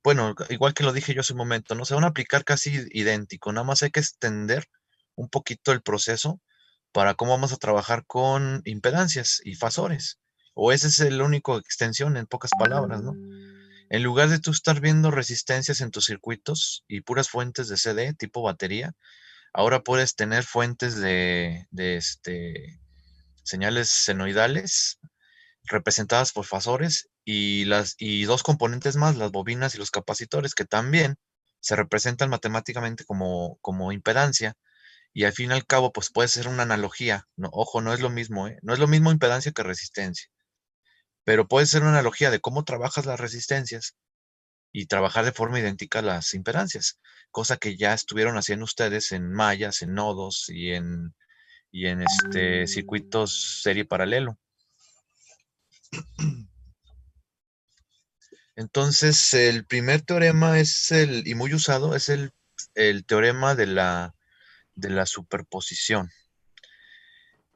bueno, igual que lo dije yo hace un momento, ¿no? Se van a aplicar casi idéntico, nada más hay que extender un poquito el proceso para cómo vamos a trabajar con impedancias y fasores. O ese es el único extensión en pocas palabras, ¿no? En lugar de tú estar viendo resistencias en tus circuitos y puras fuentes de CD tipo batería, ahora puedes tener fuentes de señales senoidales representadas por fasores y dos componentes más, las bobinas y los capacitores, que también se representan matemáticamente como impedancia, y al fin y al cabo, pues puede ser una analogía. No, ojo, no es lo mismo, ¿eh? No es lo mismo impedancia que resistencia, pero puede ser una analogía de cómo trabajas las resistencias y trabajar de forma idéntica las impedancias, cosa que ya estuvieron haciendo ustedes en mallas, en nodos y en circuitos serie paralelo. Entonces, el primer teorema y muy usado, es el teorema de la superposición.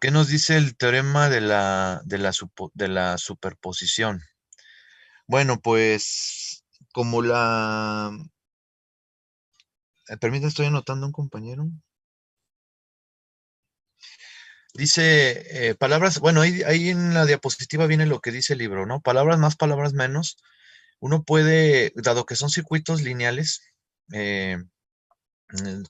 ¿Qué nos dice el teorema de la superposición? Bueno, pues, como permítame, estoy anotando un compañero. Dice, palabras, bueno, ahí en la diapositiva viene lo que dice el libro, ¿no? Palabras más, palabras menos. Uno puede, dado que son circuitos lineales, eh,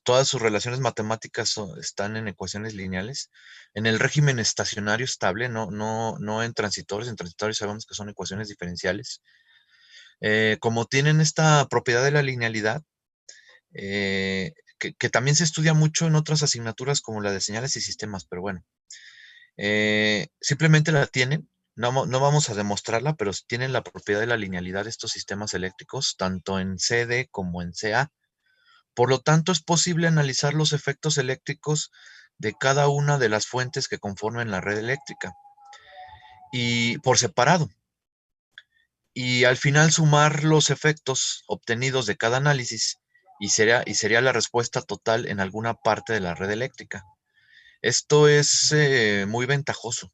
todas sus relaciones matemáticas están en ecuaciones lineales. En el régimen estacionario estable, no en transitorios. En transitorios sabemos que son ecuaciones diferenciales. Como tienen esta propiedad de la linealidad, que también se estudia mucho en otras asignaturas como la de señales y sistemas, pero bueno, simplemente la tienen. No vamos a demostrarla, pero tienen la propiedad de la linealidad de estos sistemas eléctricos, tanto en CD como en CA. Por lo tanto, es posible analizar los efectos eléctricos de cada una de las fuentes que conforman la red eléctrica y por separado. Y al final sumar los efectos obtenidos de cada análisis y sería la respuesta total en alguna parte de la red eléctrica. Esto es muy ventajoso,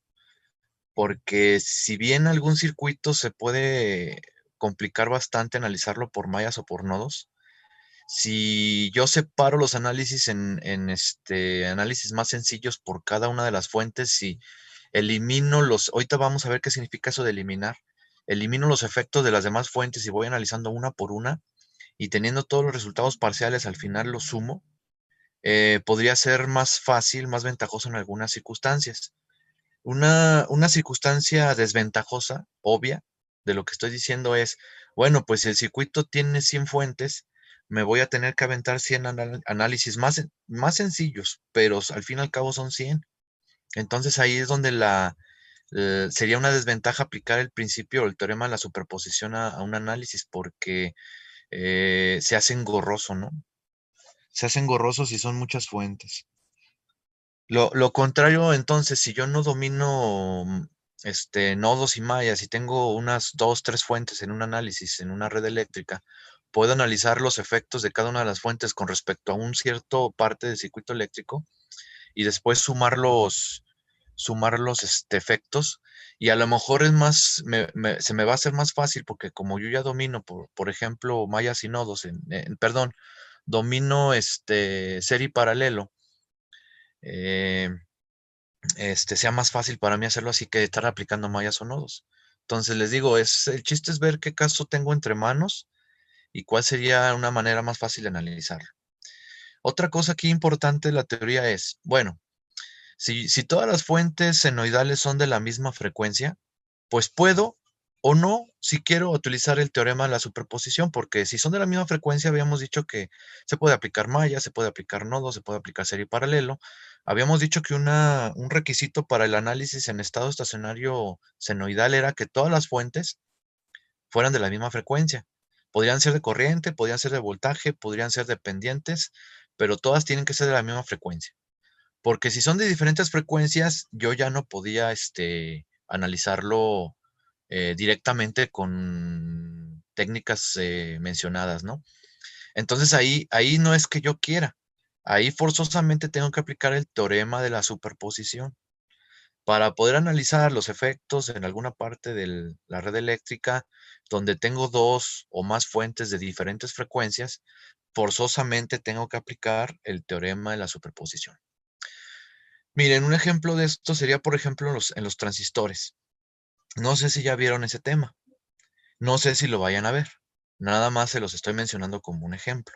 porque si bien algún circuito se puede complicar bastante analizarlo por mallas o por nodos, si yo separo los análisis en análisis más sencillos por cada una de las fuentes y elimino ahorita vamos a ver qué significa eso de eliminar, elimino los efectos de las demás fuentes y voy analizando una por una y teniendo todos los resultados parciales al final los sumo, podría ser más fácil, más ventajoso en algunas circunstancias. Una circunstancia desventajosa, obvia, de lo que estoy diciendo es, bueno, pues si el circuito tiene 100 fuentes, me voy a tener que aventar 100 análisis más sencillos, pero al fin y al cabo son 100. Entonces ahí es donde sería una desventaja aplicar el principio o el teorema de la superposición a un análisis, porque se hace engorroso, ¿no? Se hace engorroso si son muchas fuentes. Lo contrario, entonces, si yo no domino nodos y mallas y tengo unas dos, tres fuentes en un análisis, en una red eléctrica, puedo analizar los efectos de cada una de las fuentes con respecto a un cierto parte del circuito eléctrico y después sumar los efectos, y a lo mejor es más, se me va a hacer más fácil porque como yo ya domino, por ejemplo, mallas y nodos, perdón, domino serie paralelo, eh, sea más fácil para mí hacerlo así que estar aplicando mallas o nodos. Entonces les digo, el chiste es ver qué caso tengo entre manos y cuál sería una manera más fácil de analizarlo. Otra cosa aquí importante de la teoría es, bueno, si todas las fuentes senoidales son de la misma frecuencia, pues puedo o no, si quiero, utilizar el teorema de la superposición, porque si son de la misma frecuencia, habíamos dicho que se puede aplicar malla, se puede aplicar nodo, se puede aplicar serie paralelo. Habíamos dicho que un requisito para el análisis en estado estacionario senoidal era que todas las fuentes fueran de la misma frecuencia. Podrían ser de corriente, podrían ser de voltaje, podrían ser dependientes, pero todas tienen que ser de la misma frecuencia. Porque si son de diferentes frecuencias, yo ya no podía analizarlo directamente con técnicas mencionadas, ¿no? Entonces ahí no es que yo quiera, ahí forzosamente tengo que aplicar el teorema de la superposición. Para poder analizar los efectos en alguna parte de la red eléctrica donde tengo dos o más fuentes de diferentes frecuencias, forzosamente tengo que aplicar el teorema de la superposición. Miren, un ejemplo de esto sería, por ejemplo, en los transistores. No sé si ya vieron ese tema. No sé si lo vayan a ver. Nada más se los estoy mencionando como un ejemplo.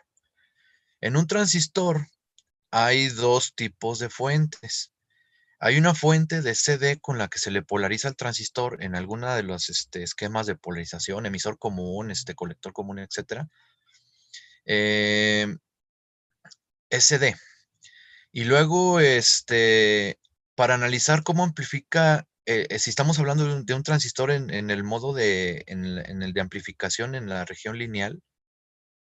En un transistor hay dos tipos de fuentes. Hay una fuente de CD con la que se le polariza el transistor en alguna de los esquemas de polarización, emisor común, colector común, etcétera. Eh, SD. Y luego, para analizar cómo amplifica, si estamos hablando de un transistor en el modo en el de amplificación en la región lineal,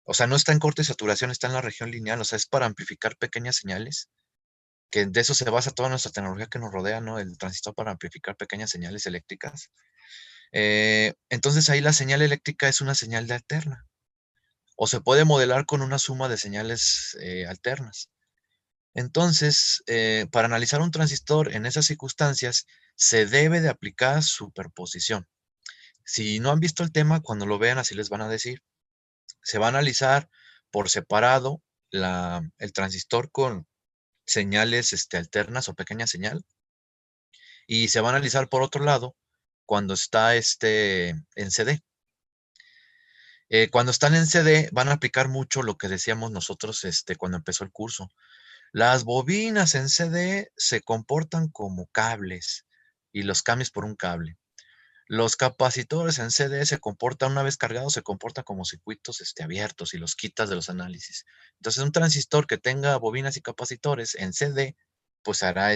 o sea, no está en corte y saturación, está en la región lineal, o sea, es para amplificar pequeñas señales, que de eso se basa toda nuestra tecnología que nos rodea, ¿no? El transistor para amplificar pequeñas señales eléctricas. Entonces ahí la señal eléctrica es una señal de alterna, o se puede modelar con una suma de señales alternas. Entonces, para analizar un transistor en esas circunstancias, se debe de aplicar superposición. Si no han visto el tema, cuando lo vean, así les van a decir. Se va a analizar por separado el transistor con señales alternas o pequeña señal, y se va a analizar por otro lado cuando está en CD. Cuando están en CD, van a aplicar mucho lo que decíamos nosotros cuando empezó el curso. Las bobinas en CD se comportan como cables y los cambias por un cable. Los capacitores en CD se comportan, una vez cargados, se comportan como circuitos abiertos y los quitas de los análisis. Entonces, un transistor que tenga bobinas y capacitores en CD, pues hará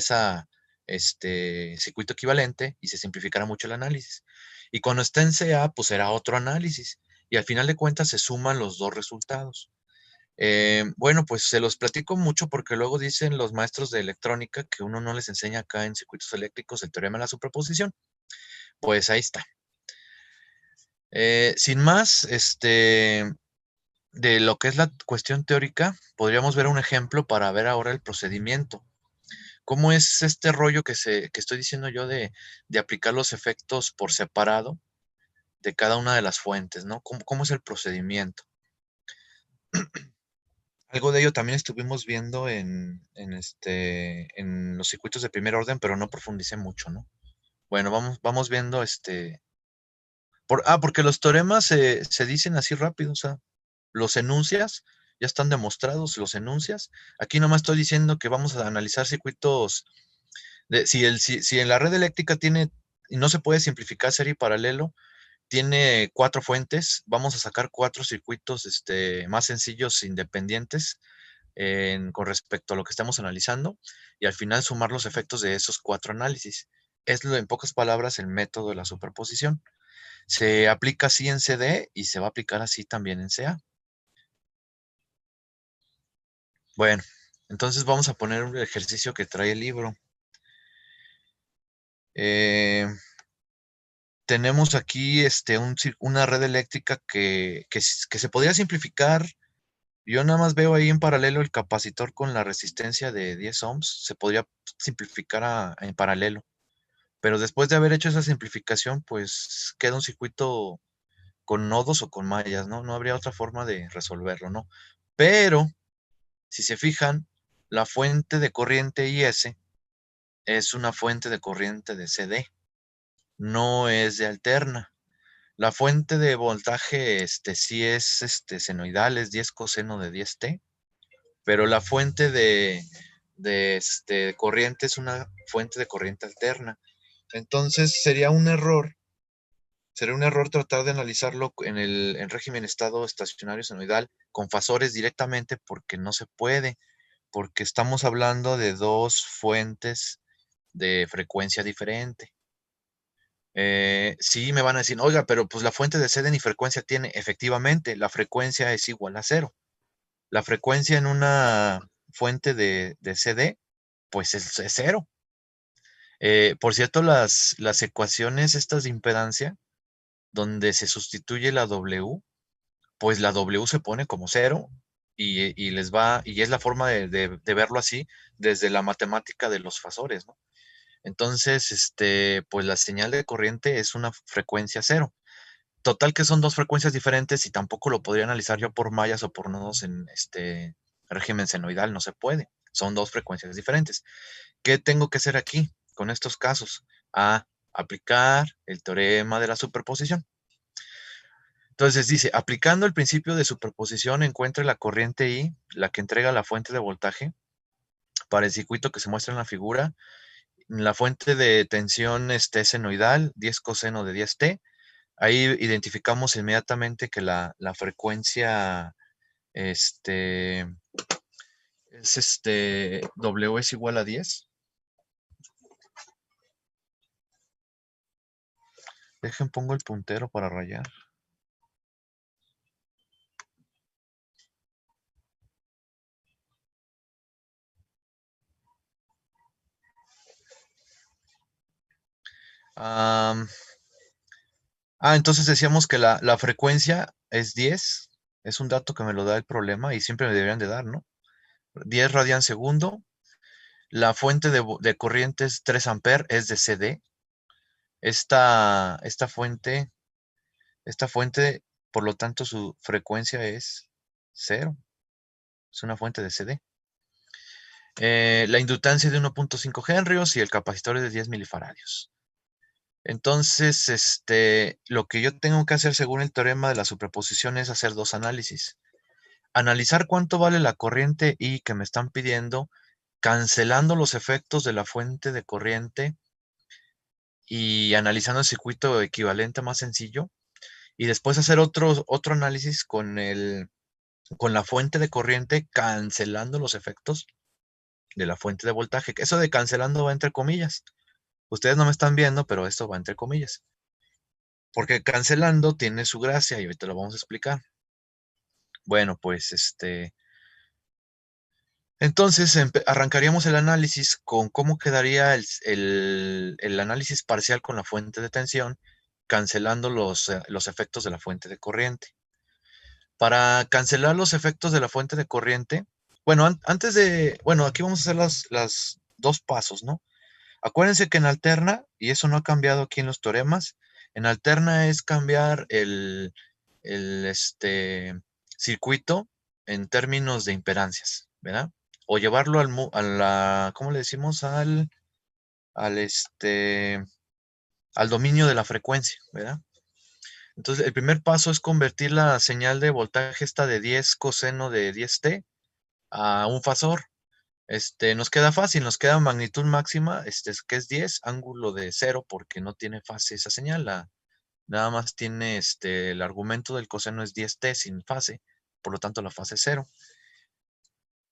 circuito equivalente y se simplificará mucho el análisis. Y cuando está en CA, pues será otro análisis. Y al final de cuentas se suman los dos resultados. Bueno, pues se los platico mucho porque luego dicen los maestros de electrónica que uno no les enseña acá en circuitos eléctricos el teorema de la superposición. Pues ahí está. Sin más, de lo que es la cuestión teórica, podríamos ver un ejemplo para ver ahora el procedimiento. ¿Cómo es este rollo que estoy diciendo yo de aplicar los efectos por separado de cada una de las fuentes, ¿no? ¿Cómo es el procedimiento? Algo de ello también estuvimos viendo en los circuitos de primer orden, pero no profundicé mucho, ¿no? Bueno, vamos viendo porque los teoremas se dicen así rápido, o sea, los enuncias, ya están demostrados los enuncias. Aquí nomás estoy diciendo que vamos a analizar circuitos si en la red eléctrica tiene, y no se puede simplificar serie y paralelo, tiene 4 fuentes, vamos a sacar 4 circuitos más sencillos independientes con respecto a lo que estamos analizando y al final sumar los efectos de esos 4 análisis. En pocas palabras, el método de la superposición. Se aplica así en CD y se va a aplicar así también en CA. Bueno, entonces vamos a poner un ejercicio que trae el libro. Tenemos aquí una red eléctrica que se podría simplificar. Yo nada más veo ahí en paralelo el capacitor con la resistencia de 10 ohms. Se podría simplificar en paralelo. Pero después de haber hecho esa simplificación, pues queda un circuito con nodos o con mallas, ¿no? No habría otra forma de resolverlo, ¿no? Pero, si se fijan, la fuente de corriente IS es una fuente de corriente de CD, no es de alterna. La fuente de voltaje sí es senoidal, es 10 coseno de 10t, pero la fuente de corriente es una fuente de corriente alterna. Entonces sería un error tratar de analizarlo en régimen estado estacionario senoidal con fasores directamente porque no se puede, porque estamos hablando de dos fuentes de frecuencia diferente. Sí, me van a decir, oiga, pero pues la fuente de CD ni frecuencia tiene. Efectivamente, la frecuencia es igual a cero. La frecuencia en una fuente de CD, pues es cero. Por cierto, las ecuaciones estas de impedancia, donde se sustituye la W, pues la W se pone como cero y es la forma de verlo así desde la matemática de los fasores, ¿no? Entonces, pues la señal de corriente es una frecuencia cero. Total que son dos frecuencias diferentes y tampoco lo podría analizar yo por mallas o por nodos en régimen senoidal, no se puede. Son dos frecuencias diferentes. ¿Qué tengo que hacer aquí con estos casos? Aplicar el teorema de la superposición. Entonces dice, aplicando el principio de superposición, encuentre la corriente I, la que entrega la fuente de voltaje, para el circuito que se muestra en la figura. La fuente de tensión senoidal, 10 coseno de 10t. Ahí identificamos inmediatamente que la frecuencia este, es W es igual a 10. Dejen, pongo el puntero para rayar. Entonces decíamos que la frecuencia es 10. Es un dato que me lo da el problema y siempre me deberían de dar, ¿no? 10 radian segundo. La fuente de corriente es 3 amperes, es de CD. Esta fuente, por lo tanto, su frecuencia es 0. Es una fuente de CD. La inductancia es de 1.5 henrios y el capacitor es de 10 milifaradios. Entonces, lo que yo tengo que hacer según el teorema de la superposición es hacer dos análisis. Analizar cuánto vale la corriente I que me están pidiendo, cancelando los efectos de la fuente de corriente y analizando el circuito equivalente más sencillo. Y después hacer otro análisis con la fuente de corriente, cancelando los efectos de la fuente de voltaje. Eso de cancelando va entre comillas. Ustedes no me están viendo, pero esto va entre comillas. Porque cancelando tiene su gracia y ahorita lo vamos a explicar. Bueno, pues entonces arrancaríamos el análisis con cómo quedaría el análisis parcial con la fuente de tensión, cancelando los efectos de la fuente de corriente. Para cancelar los efectos de la fuente de corriente, bueno, aquí vamos a hacer las dos pasos, ¿no? Acuérdense que en alterna, y eso no ha cambiado aquí en los teoremas, en alterna es cambiar el circuito en términos de imperancias, ¿verdad? O llevarlo ¿cómo le decimos? Al dominio de la frecuencia, ¿verdad? Entonces, el primer paso es convertir la señal de voltaje esta de 10 coseno de 10t a un fasor. Nos queda fácil, nos queda magnitud máxima, que es 10, ángulo de 0, porque no tiene fase esa señal, nada más tiene, el argumento del coseno es 10t sin fase, por lo tanto la fase es 0.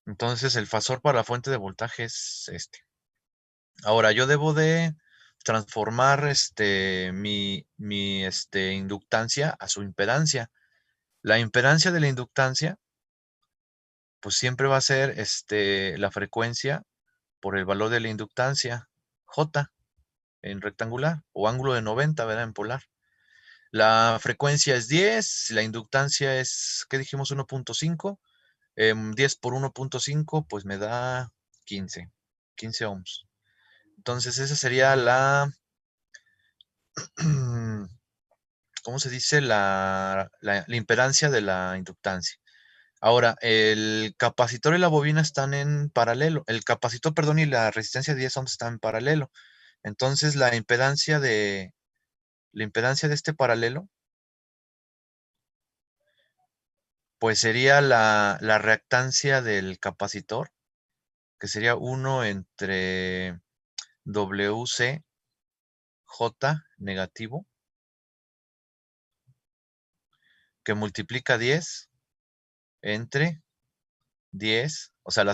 Entonces el fasor para la fuente de voltaje es este. Ahora yo debo de transformar mi inductancia a su impedancia. La impedancia de la inductancia, pues siempre va a ser la frecuencia por el valor de la inductancia, J, en rectangular, o ángulo de 90, ¿verdad? En polar. La frecuencia es 10, la inductancia es, ¿qué dijimos? 1.5. 10 por 1.5, pues me da 15 ohms. Entonces esa sería ¿cómo se dice? La impedancia de la inductancia. Ahora, el capacitor y la bobina están en paralelo. El capacitor, perdón, y la resistencia de 10 ohms están en paralelo. Entonces la impedancia de este paralelo, pues sería la reactancia del capacitor, que sería 1 entre WC J negativo, que multiplica 10 entre 10, o sea, la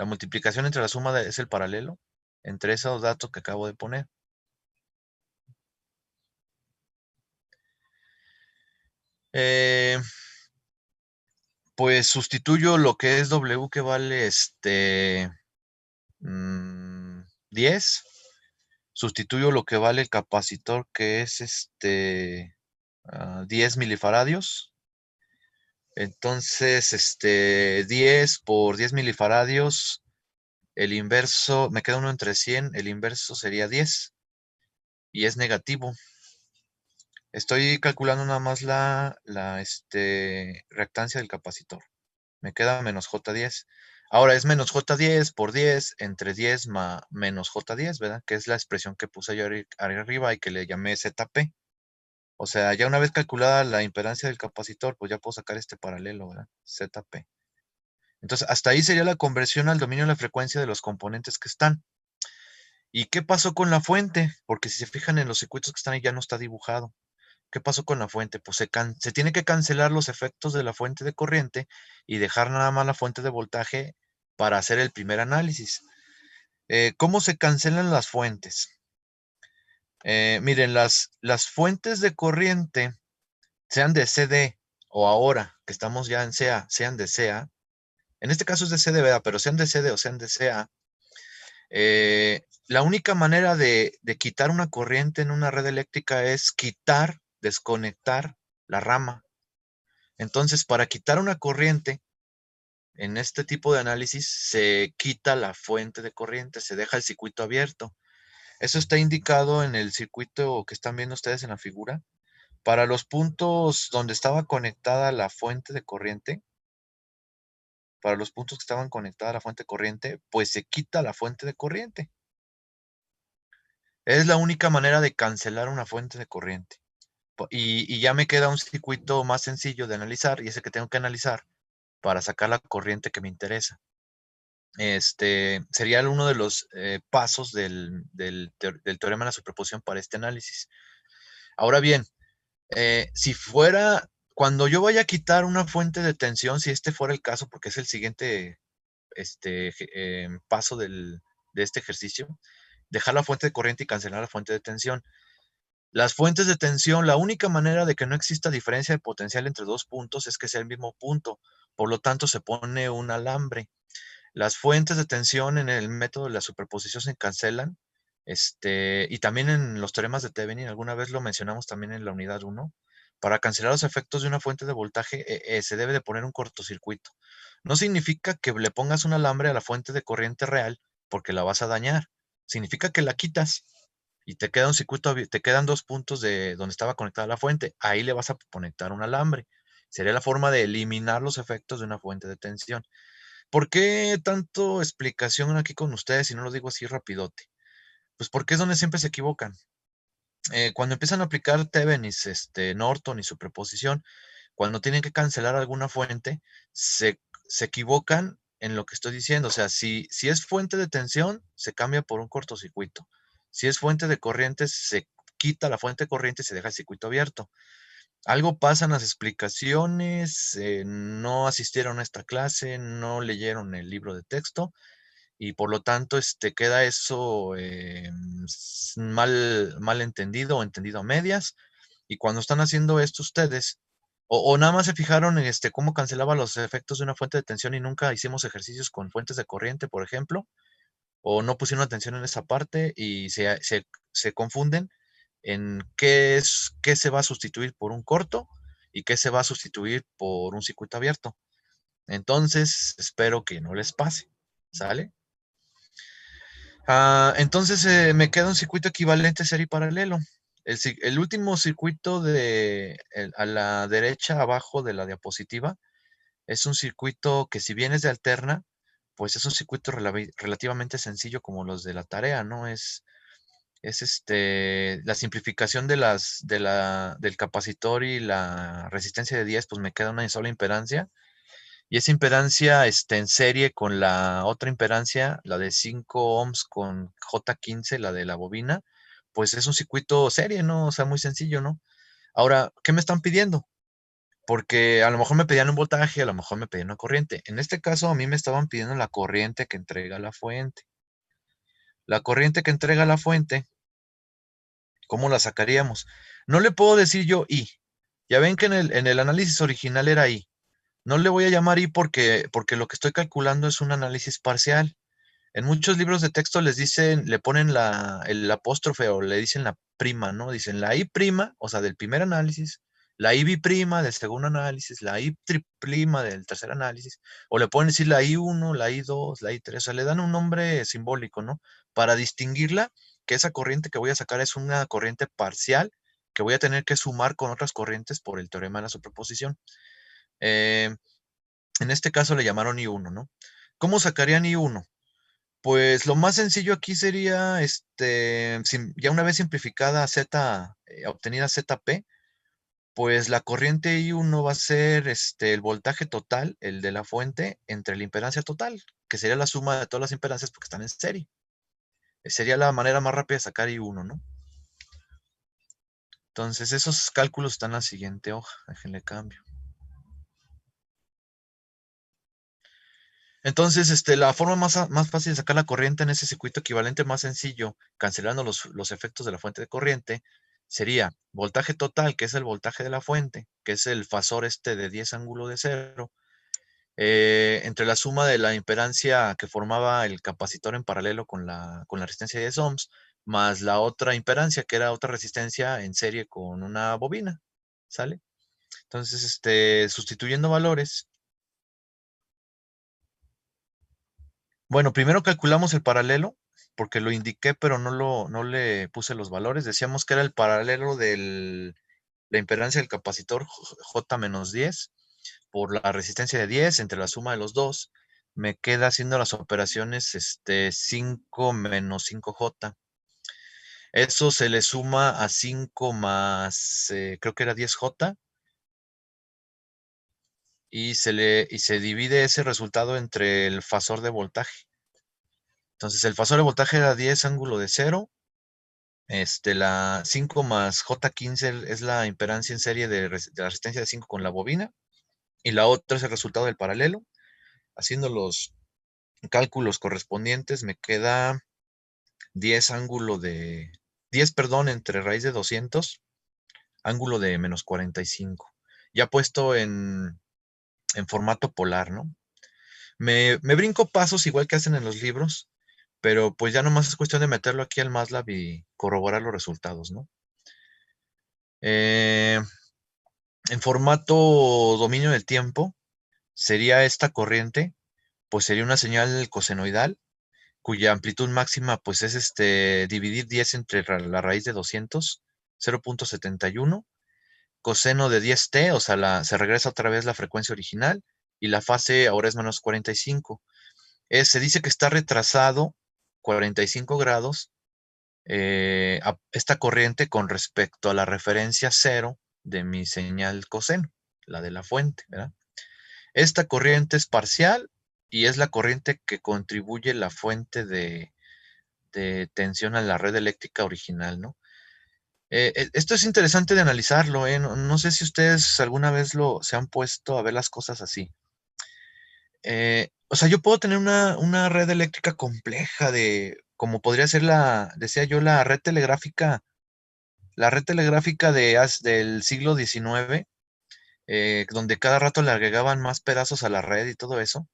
multiplicación entre la suma es el paralelo entre esos datos que acabo de poner. Pues sustituyo lo que es W, que vale 10. Sustituyo lo que vale el capacitor, que es 10 milifaradios. Entonces, 10 por 10 milifaradios el inverso, me queda uno entre 100, el inverso sería 10 y es negativo. Estoy calculando nada más la reactancia del capacitor. Me queda menos J10. Ahora es menos J10 por 10 entre 10 menos J10, ¿verdad? Que es la expresión que puse yo arriba y que le llamé ZP. O sea, ya una vez calculada la impedancia del capacitor, pues ya puedo sacar este paralelo, ¿verdad? ZP. Entonces, hasta ahí sería la conversión al dominio de la frecuencia de los componentes que están. ¿Y qué pasó con la fuente? Porque si se fijan en los circuitos que están ahí ya no está dibujado. ¿Qué pasó con la fuente? Pues se tiene que cancelar los efectos de la fuente de corriente y dejar nada más la fuente de voltaje para hacer el primer análisis. ¿Cómo se cancelan las fuentes? Miren, las fuentes de corriente, sean de CD o ahora que estamos ya en CA, sean de CA, en este caso es de CD, ¿verdad? Pero sean de CD o sean de CA, la única manera de quitar una corriente en una red eléctrica es desconectar la rama. Entonces, para quitar una corriente, en este tipo de análisis se quita la fuente de corriente, se deja el circuito abierto. Eso está indicado en el circuito que están viendo ustedes en la figura. Para los puntos donde estaba conectada la fuente de corriente, para los puntos que estaban conectada a la fuente de corriente, pues se quita la fuente de corriente. Es la única manera de cancelar una fuente de corriente. Y ya me queda un circuito más sencillo de analizar, y ese que tengo que analizar para sacar la corriente que me interesa. Sería uno de los pasos del teorema de la superposición para este análisis. Ahora bien, si fuera, cuando yo vaya a quitar una fuente de tensión, si este fuera el caso, porque es el siguiente paso de este ejercicio, dejar la fuente de corriente y cancelar la fuente de tensión. Las fuentes de tensión, la única manera de que no exista diferencia de potencial entre dos puntos es que sea el mismo punto. Por lo tanto, se pone un alambre. Las fuentes de tensión en el método de la superposición se cancelan. Y también en los teoremas de Thevenin, alguna vez lo mencionamos también en la unidad 1. Para cancelar los efectos de una fuente de voltaje, se debe de poner un cortocircuito. No significa que le pongas un alambre a la fuente de corriente real porque la vas a dañar. Significa que la quitas y te queda un circuito, te quedan dos puntos de donde estaba conectada la fuente. Ahí le vas a conectar un alambre. Sería la forma de eliminar los efectos de una fuente de tensión. ¿Por qué tanto explicación aquí con ustedes si no lo digo así rapidote? Pues porque es donde siempre se equivocan. Cuando empiezan a aplicar Thevenin, Norton y superposición, cuando tienen que cancelar alguna fuente, se equivocan en lo que estoy diciendo. O sea, si es fuente de tensión, se cambia por un cortocircuito. Si es fuente de corriente, se quita la fuente de corriente y se deja el circuito abierto. Algo pasa en las explicaciones, no asistieron a esta clase, no leyeron el libro de texto y por lo tanto queda eso mal entendido o entendido a medias. Y cuando están haciendo esto ustedes, o nada más se fijaron en cómo cancelaba los efectos de una fuente de tensión y nunca hicimos ejercicios con fuentes de corriente, por ejemplo, o no pusieron atención en esa parte y se confunden en qué se va a sustituir por un corto y qué se va a sustituir por un circuito abierto. Entonces, espero que no les pase, ¿sale? Entonces me queda un circuito equivalente serie paralelo. El último circuito a la derecha, abajo de la diapositiva, es un circuito que si bien es de alterna, pues es un circuito relativamente sencillo como los de la tarea, ¿no? Es la simplificación del capacitor y la resistencia de 10, pues me queda una sola impedancia. Y esa impedancia en serie con la otra impedancia, la de 5 ohms con J15, la de la bobina, pues es un circuito serie, ¿no? O sea, muy sencillo, ¿no? Ahora, ¿qué me están pidiendo? Porque a lo mejor me pedían un voltaje, a lo mejor me pedían una corriente. En este caso, a mí me estaban pidiendo la corriente que entrega la fuente. La corriente que entrega la fuente, ¿cómo la sacaríamos? No le puedo decir yo I. Ya ven que en el análisis original era I. No le voy a llamar I porque lo que estoy calculando es un análisis parcial. En muchos libros de texto le ponen el apóstrofe o le dicen la prima, ¿no? Dicen la I prima, o sea, del primer análisis, la IB' del segundo análisis, la I' del tercer análisis, o le pueden decir la I1, la I2, la I3, o sea, le dan un nombre simbólico, ¿no? Para distinguirla, que esa corriente que voy a sacar es una corriente parcial que voy a tener que sumar con otras corrientes por el teorema de la superposición. En este caso le llamaron I1, ¿no? ¿Cómo sacarían I1? Pues lo más sencillo aquí sería, ya una vez simplificada Z, obtenida ZP, pues la corriente I1 va a ser el voltaje total, el de la fuente, entre la impedancia total, que sería la suma de todas las impedancias porque están en serie. Sería la manera más rápida de sacar I1, ¿no? Entonces, esos cálculos están en la siguiente hoja. Déjenle cambio. Entonces, la forma más fácil de sacar la corriente en ese circuito equivalente más sencillo, cancelando los efectos de la fuente de corriente, sería voltaje total, que es el voltaje de la fuente, que es el fasor de 10 ángulo de cero, entre la suma de la impedancia que formaba el capacitor en paralelo con la resistencia de 10 ohms, más la otra impedancia, que era otra resistencia en serie con una bobina, ¿sale? Entonces, sustituyendo valores, bueno, primero calculamos el paralelo, porque lo indiqué, pero no le puse los valores. Decíamos que era el paralelo de la impedancia del capacitor J-10 por la resistencia de 10 entre la suma de los dos. Me queda haciendo las operaciones 5 menos 5J. Eso se le suma a 5 más, creo que era 10J, y se divide ese resultado entre el fasor de voltaje. Entonces, el fasor de voltaje era 10 ángulo de cero. La 5 más J15 es la impedancia en serie de la resistencia de 5 con la bobina. Y la otra es el resultado del paralelo. Haciendo los cálculos correspondientes, me queda 10 perdón, entre raíz de 200, ángulo de menos 45. Ya puesto en formato polar, ¿no? Me brinco pasos igual que hacen en los libros, pero pues ya nomás es cuestión de meterlo aquí al MATLAB y corroborar los resultados, ¿no? Eh, en formato dominio del tiempo, sería esta corriente, pues sería una señal cosenoidal, cuya amplitud máxima pues es dividir 10 entre la raíz de 200, 0.71, coseno de 10t, o sea, se regresa otra vez la frecuencia original, y la fase ahora es menos 45. Se dice que está retrasado 45 grados a esta corriente con respecto a la referencia cero de mi señal coseno, la de la fuente, ¿verdad? Esta corriente es parcial y es la corriente que contribuye la fuente de tensión a la red eléctrica original, ¿no? Esto es interesante de analizarlo, ¿eh? No sé si ustedes alguna vez se han puesto a ver las cosas así. O sea, yo puedo tener una red eléctrica compleja como podría ser decía yo, la red telegráfica del siglo XIX, donde cada rato le agregaban más pedazos a la red y todo eso.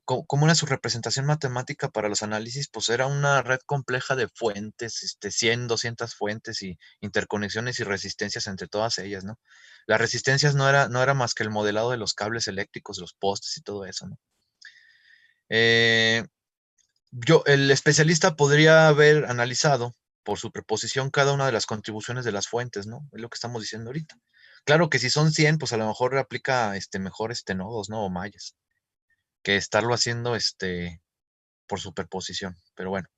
¿Cómo era su representación matemática para los análisis? Pues era una red compleja de fuentes, 100, 200 fuentes y interconexiones y resistencias entre todas ellas, ¿no? Las resistencias no era más que el modelado de los cables eléctricos, los postes y todo eso, ¿no? Eh, el especialista podría haber analizado por superposición cada una de las contribuciones de las fuentes, ¿no? Es lo que estamos diciendo ahorita. Claro que si son 100, pues a lo mejor aplica mejor nodos, ¿no? O mallas, que estarlo haciendo por superposición. Pero bueno,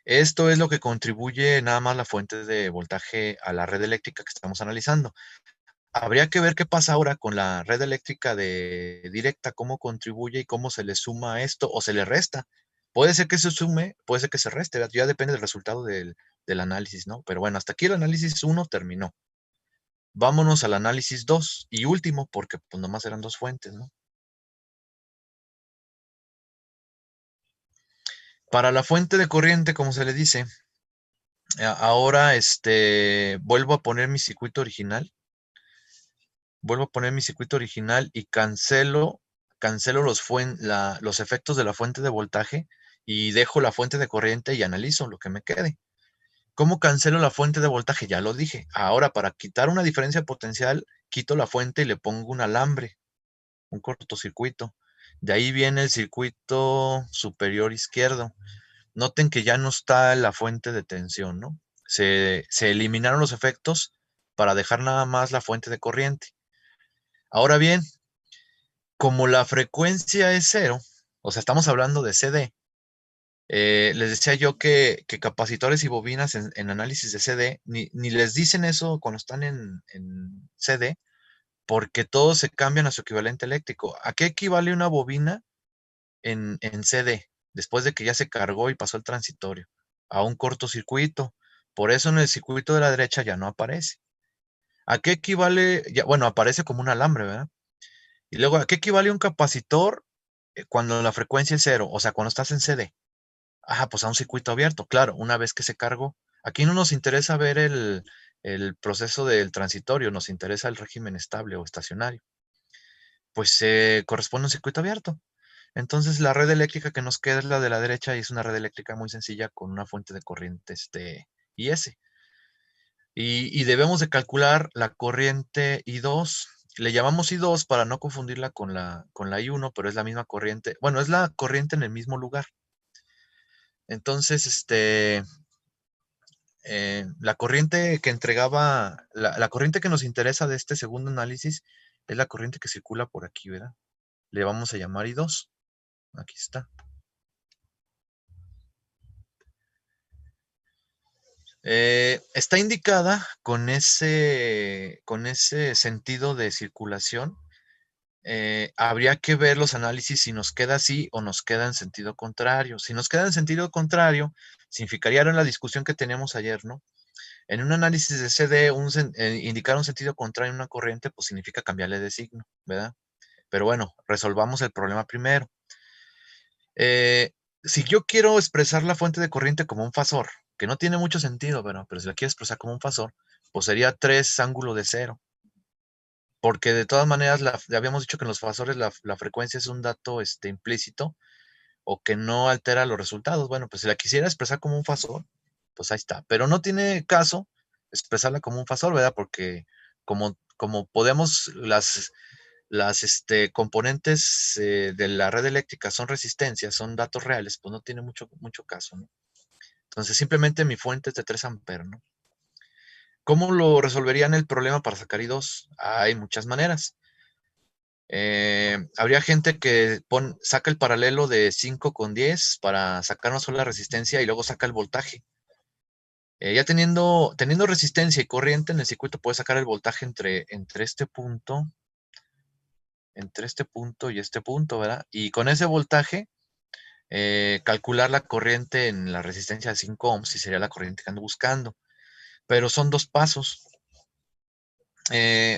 esto es lo que contribuye nada más la fuente de voltaje a la red eléctrica que estamos analizando. Habría que ver qué pasa ahora con la red eléctrica directa, cómo contribuye y cómo se le suma a esto o se le resta. Puede ser que se sume, puede ser que se reste, ¿verdad? Ya depende del resultado del análisis, ¿no? Pero bueno, hasta aquí el análisis 1 terminó. Vámonos al análisis 2 y último, porque pues nomás eran dos fuentes, ¿no? Para la fuente de corriente, como se le dice, ahora vuelvo a poner mi circuito original. Vuelvo a poner mi circuito original y cancelo los efectos de la fuente de voltaje y dejo la fuente de corriente y analizo lo que me quede. ¿Cómo cancelo la fuente de voltaje? Ya lo dije. Ahora, para quitar una diferencia potencial, quito la fuente y le pongo un alambre, un cortocircuito. De ahí viene el circuito superior izquierdo. Noten que ya no está la fuente de tensión, ¿no? Se eliminaron los efectos para dejar nada más la fuente de corriente. Ahora bien, como la frecuencia es cero, o sea, estamos hablando de CD, les decía yo que capacitores y bobinas en análisis de CD, ni les dicen eso cuando están en CD, porque todos se cambian a su equivalente eléctrico. ¿A qué equivale una bobina en CD? Después de que ya se cargó y pasó el transitorio, a un cortocircuito. Por eso en el circuito de la derecha ya no aparece. ¿A qué equivale? Ya, bueno, aparece como un alambre, ¿verdad? Y luego, ¿a qué equivale un capacitor cuando la frecuencia es cero? O sea, cuando estás en CD. Ah, pues a un circuito abierto, claro, una vez que se cargó. Aquí no nos interesa ver el proceso del transitorio, nos interesa el régimen estable o estacionario. Pues corresponde a un circuito abierto. Entonces la red eléctrica que nos queda es la de la derecha y es una red eléctrica muy sencilla con una fuente de corriente IS. Y debemos de calcular la corriente I2. Le llamamos I2 para no confundirla con la I1, pero es la misma corriente. Bueno, es la corriente en el mismo lugar. Entonces, la corriente que entregaba, la corriente que nos interesa de este segundo análisis es la corriente que circula por aquí, ¿verdad? Le vamos a llamar I2. Aquí está. Está indicada con ese sentido de circulación. Habría que ver los análisis si nos queda así o nos queda en sentido contrario. Si nos queda en sentido contrario, significaría en la discusión que teníamos ayer, ¿no? En un análisis de CD, indicar un sentido contrario en una corriente, pues significa cambiarle de signo, ¿verdad? Pero bueno, resolvamos el problema primero. Eh, si yo quiero expresar la fuente de corriente como un fasor, que no tiene mucho sentido, pero si la quiero expresar como un fasor, pues sería 3 ángulo de cero. Porque de todas maneras, ya habíamos dicho que en los fasores la frecuencia es un dato implícito o que no altera los resultados. Bueno, pues si la quisiera expresar como un fasor, pues ahí está. Pero no tiene caso expresarla como un fasor, ¿verdad? Porque como podemos, las componentes de la red eléctrica son resistencias, son datos reales, pues no tiene mucho caso, ¿no? Entonces simplemente mi fuente es de 3 amperes, ¿no? ¿Cómo lo resolverían el problema para sacar I2? Hay muchas maneras. Habría gente que saca el paralelo de 5 con 10 para sacar una sola resistencia y luego saca el voltaje. Ya teniendo resistencia y corriente en el circuito, puede sacar el voltaje entre este punto y este punto, ¿verdad? Y con ese voltaje, calcular la corriente en la resistencia de 5 ohms y sería la corriente que ando buscando. Pero son 2 pasos.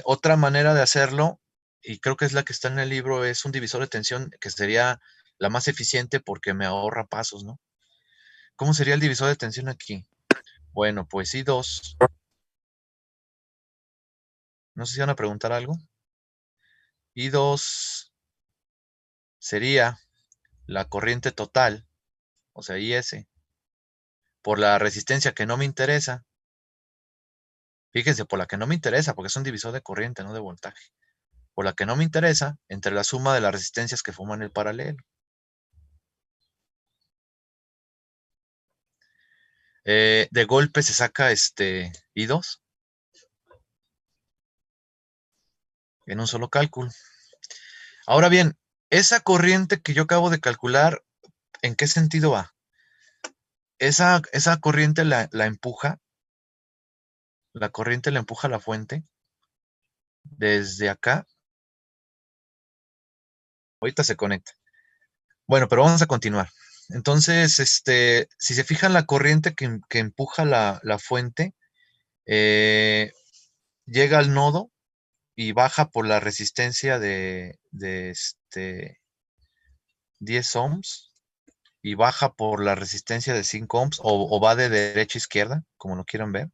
Otra manera de hacerlo, y creo que es la que está en el libro, es un divisor de tensión que sería la más eficiente porque me ahorra pasos, ¿no? ¿Cómo sería el divisor de tensión aquí? Bueno, pues I2. No sé si van a preguntar algo. I2 sería la corriente total, o sea, IS, por la resistencia que no me interesa. Fíjense, por la que no me interesa, porque es un divisor de corriente, no de voltaje. Por la que no me interesa, entre la suma de las resistencias que forman el paralelo. De golpe se saca I2 en un solo cálculo. Ahora bien, esa corriente que yo acabo de calcular, ¿en qué sentido va? Esa corriente la empuja, la corriente la empuja a la fuente desde acá. Ahorita se conecta. Bueno, pero vamos a continuar. Entonces, si se fijan la corriente que empuja la fuente, eh, llega al nodo y baja por la resistencia de 10 ohms y baja por la resistencia de 5 ohms o va de derecha a izquierda, como lo quieran ver.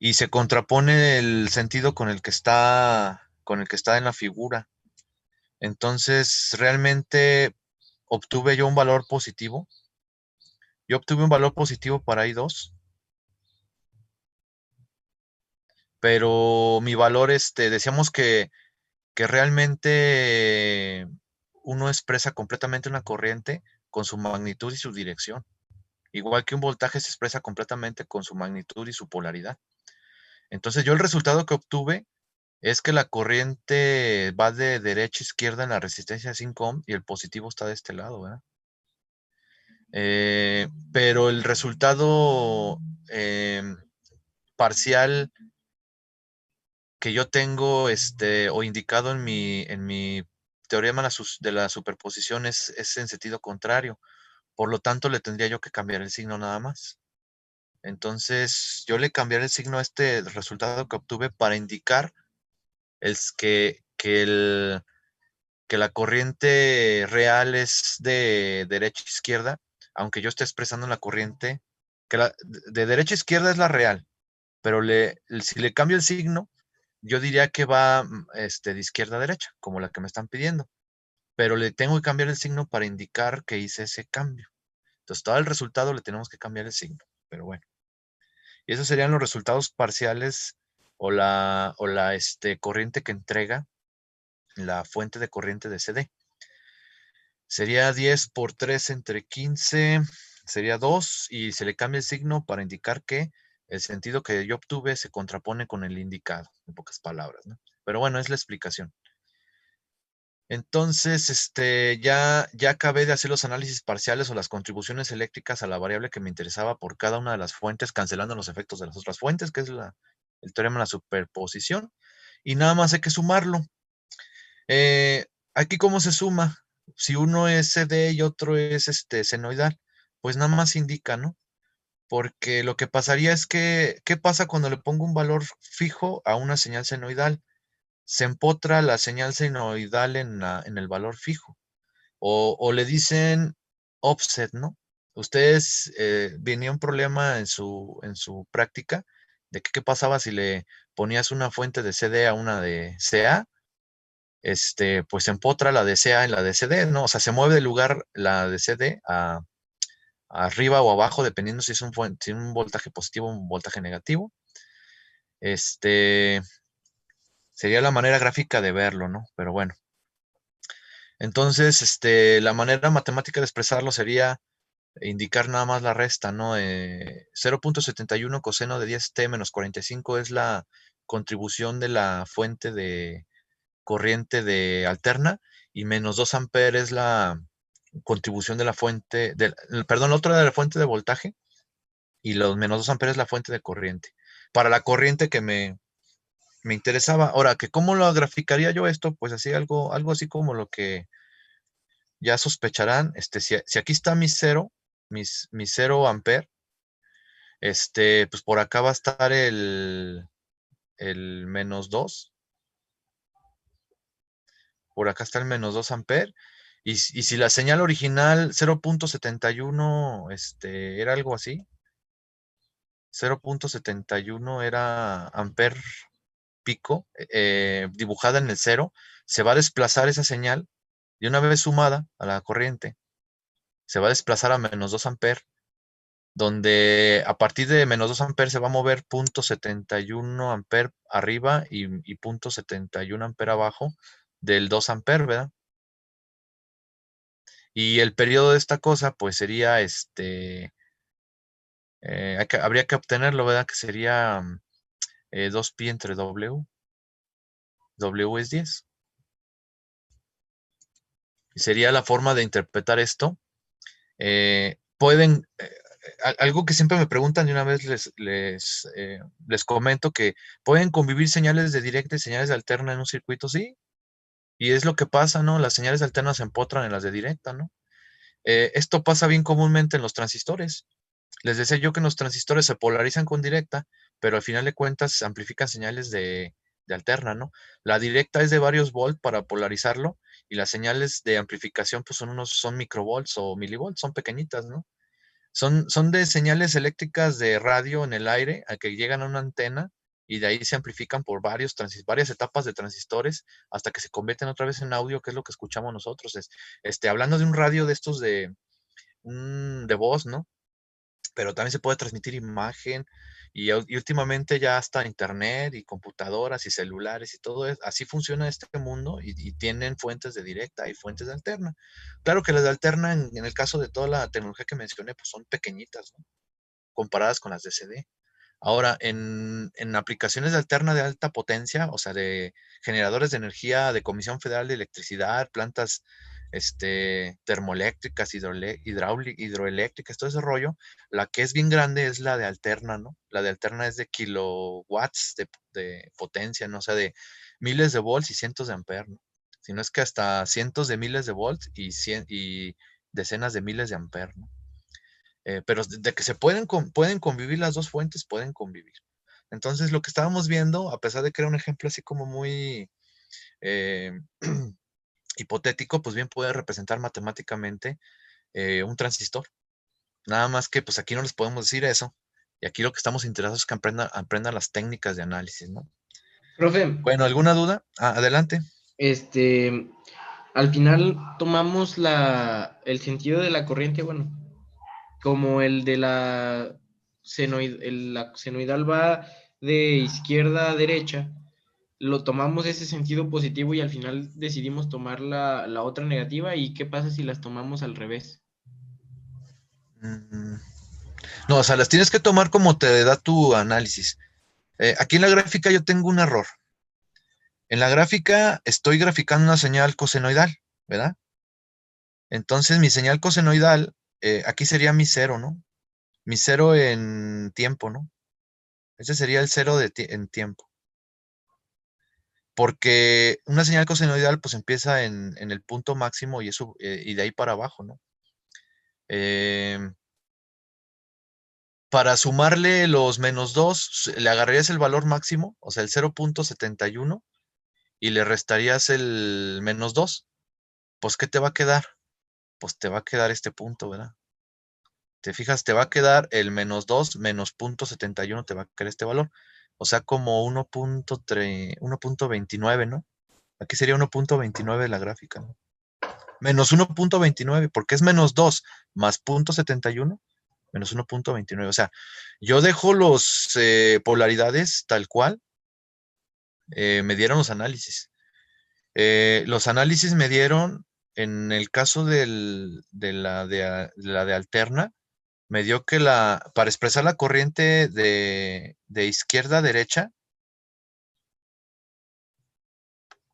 Y se contrapone el sentido con el que está con el que está en la figura. Entonces, realmente obtuve yo un valor positivo. Yo obtuve un valor positivo para I2, pero mi valor, decíamos que realmente uno expresa completamente una corriente con su magnitud y su dirección. Igual que un voltaje se expresa completamente con su magnitud y su polaridad. Entonces yo el resultado que obtuve es que la corriente va de derecha a izquierda en la resistencia de 5 ohm y el positivo está de este lado, ¿verdad? Pero el resultado parcial que yo tengo o indicado en mi teorema de la superposición es en sentido contrario. Por lo tanto, le tendría yo que cambiar el signo nada más. Entonces, yo le cambiaré el signo a este resultado que obtuve para indicar que la corriente real es de derecha a izquierda, aunque yo esté expresando la corriente, de derecha a izquierda es la real, pero si le cambio el signo, yo diría que va de izquierda a derecha, como la que me están pidiendo, pero le tengo que cambiar el signo para indicar que hice ese cambio. Entonces, todo el resultado le tenemos que cambiar el signo, pero bueno. Y esos serían los resultados parciales o la corriente que entrega la fuente de corriente de CD. Sería 10 por 3 entre 15, sería 2, y se le cambia el signo para indicar que el sentido que yo obtuve se contrapone con el indicado, en pocas palabras, ¿no? Pero bueno, es la explicación. Entonces, ya acabé de hacer los análisis parciales o las contribuciones eléctricas a la variable que me interesaba por cada una de las fuentes, cancelando los efectos de las otras fuentes, que es el teorema de la superposición, y nada más hay que sumarlo. Aquí, ¿cómo se suma? Si uno es CD y otro es senoidal, pues nada más indica, ¿no? Porque lo que pasaría es que, ¿qué pasa cuando le pongo un valor fijo a una señal senoidal? Se empotra la señal senoidal en el valor fijo. O le dicen offset, ¿no? Ustedes venía un problema en su práctica de que qué pasaba si le ponías una fuente de CD a una de CA, pues se empotra la de CA en la de CD, ¿no? O sea, se mueve de lugar la de CD arriba o abajo, dependiendo si es si un voltaje positivo o un voltaje negativo. Sería la manera gráfica de verlo, ¿no? Pero bueno. Entonces, la manera matemática de expresarlo sería indicar nada más la resta, ¿no? 0.71 coseno de 10t menos 45 es la contribución de la fuente de corriente de alterna, y menos 2 amperes es la contribución de la fuente, perdón, la otra de la fuente de voltaje, y los menos 2 amperes es la fuente de corriente. Para la corriente que me interesaba. Ahora, que ¿cómo lo graficaría yo esto? Pues así, algo así como lo que ya sospecharán. Si aquí está mi 0, mi 0 amper, pues por acá va a estar el menos 2. Por acá está el menos 2 amper. Y si la señal original 0.71 era algo así, 0.71 era amper pico, dibujada en el 0, se va a desplazar esa señal, y una vez sumada a la corriente, se va a desplazar a menos 2 amper, donde a partir de menos 2 amper se va a mover 0.71 amper arriba y 0.71 amper abajo del 2 amper, ¿verdad? Y el periodo de esta cosa, pues sería, habría que obtenerlo, ¿verdad? Que sería 2pi entre W. W es 10. Y sería la forma de interpretar esto. Algo que siempre me preguntan, y una vez les comento, que pueden convivir señales de directa y señales de alterna en un circuito, sí, y es lo que pasa, ¿no? Las señales de alterna se empotran en las de directa, ¿no? Esto pasa bien comúnmente en los transistores. Les decía yo que los transistores se polarizan con directa, pero al final de cuentas se amplifican señales de alterna, ¿no? La directa es de varios volts para polarizarlo, y las señales de amplificación pues son microvolts o milivolts, son pequeñitas, ¿no? Son de señales eléctricas de radio en el aire a que llegan a una antena y de ahí se amplifican por varias etapas de transistores hasta que se convierten otra vez en audio, que es lo que escuchamos nosotros. Hablando de un radio de estos de voz, ¿no? Pero también se puede transmitir imagen y últimamente ya hasta internet y computadoras y celulares y todo eso. Así funciona este mundo y tienen fuentes de directa y fuentes de alterna. Claro que las de alterna, en el caso de toda la tecnología que mencioné, pues son pequeñitas, ¿no? Comparadas con las de CD. Ahora, en aplicaciones de alterna de alta potencia, o sea, de generadores de energía de Comisión Federal de Electricidad, plantas termoeléctricas, hidroeléctricas, todo ese rollo, la que es bien grande es la de alterna, ¿no? La de alterna es de kilowatts de potencia, ¿no? O sea, de miles de volts y cientos de amperes, ¿no? Si no es que hasta cientos de miles de volts y decenas de miles de amperes, ¿no? Pero de que pueden convivir las dos fuentes, pueden convivir. Entonces, lo que estábamos viendo, a pesar de que era un ejemplo así como muy eh, hipotético, pues bien puede representar matemáticamente un transistor. Nada más que pues aquí no les podemos decir eso. Y aquí lo que estamos interesados es que aprendan las técnicas de análisis, ¿no? Profe, Bueno, ¿alguna duda? Adelante. este, al final tomamos el sentido de la corriente, bueno, como el de la senoidal va de izquierda a derecha, lo tomamos ese sentido positivo y al final decidimos tomar la otra negativa. ¿Y qué pasa si las tomamos al revés? Mm, No, o sea, las tienes que tomar como te da tu análisis. Aquí en la gráfica yo tengo un error. En la gráfica estoy graficando una señal cosenoidal, ¿verdad? Entonces mi señal cosenoidal, aquí sería mi cero, ¿no? Mi cero en tiempo, ¿no? Ese sería el cero en tiempo. Porque una señal cosenoidal pues empieza en el punto máximo y eso, y de ahí para abajo, ¿no? Em, para sumarle los -2, le agarrarías el valor máximo, o sea, el 0.71, y le restarías el -2. Pues, ¿qué te va a quedar? Pues te va a quedar este punto, ¿verdad? Te fijas, te va a quedar el -2 menos 0.71, te va a quedar este valor. O sea, como 1.29, ¿no? Aquí sería 1.29 la gráfica, ¿no? Menos 1.29, porque es -2 más 0.71 menos 1.29. O sea, yo dejo los polaridades tal cual me dieron los análisis. Los análisis me dieron, en el caso de la de alterna, me dio que para expresar la corriente de izquierda a derecha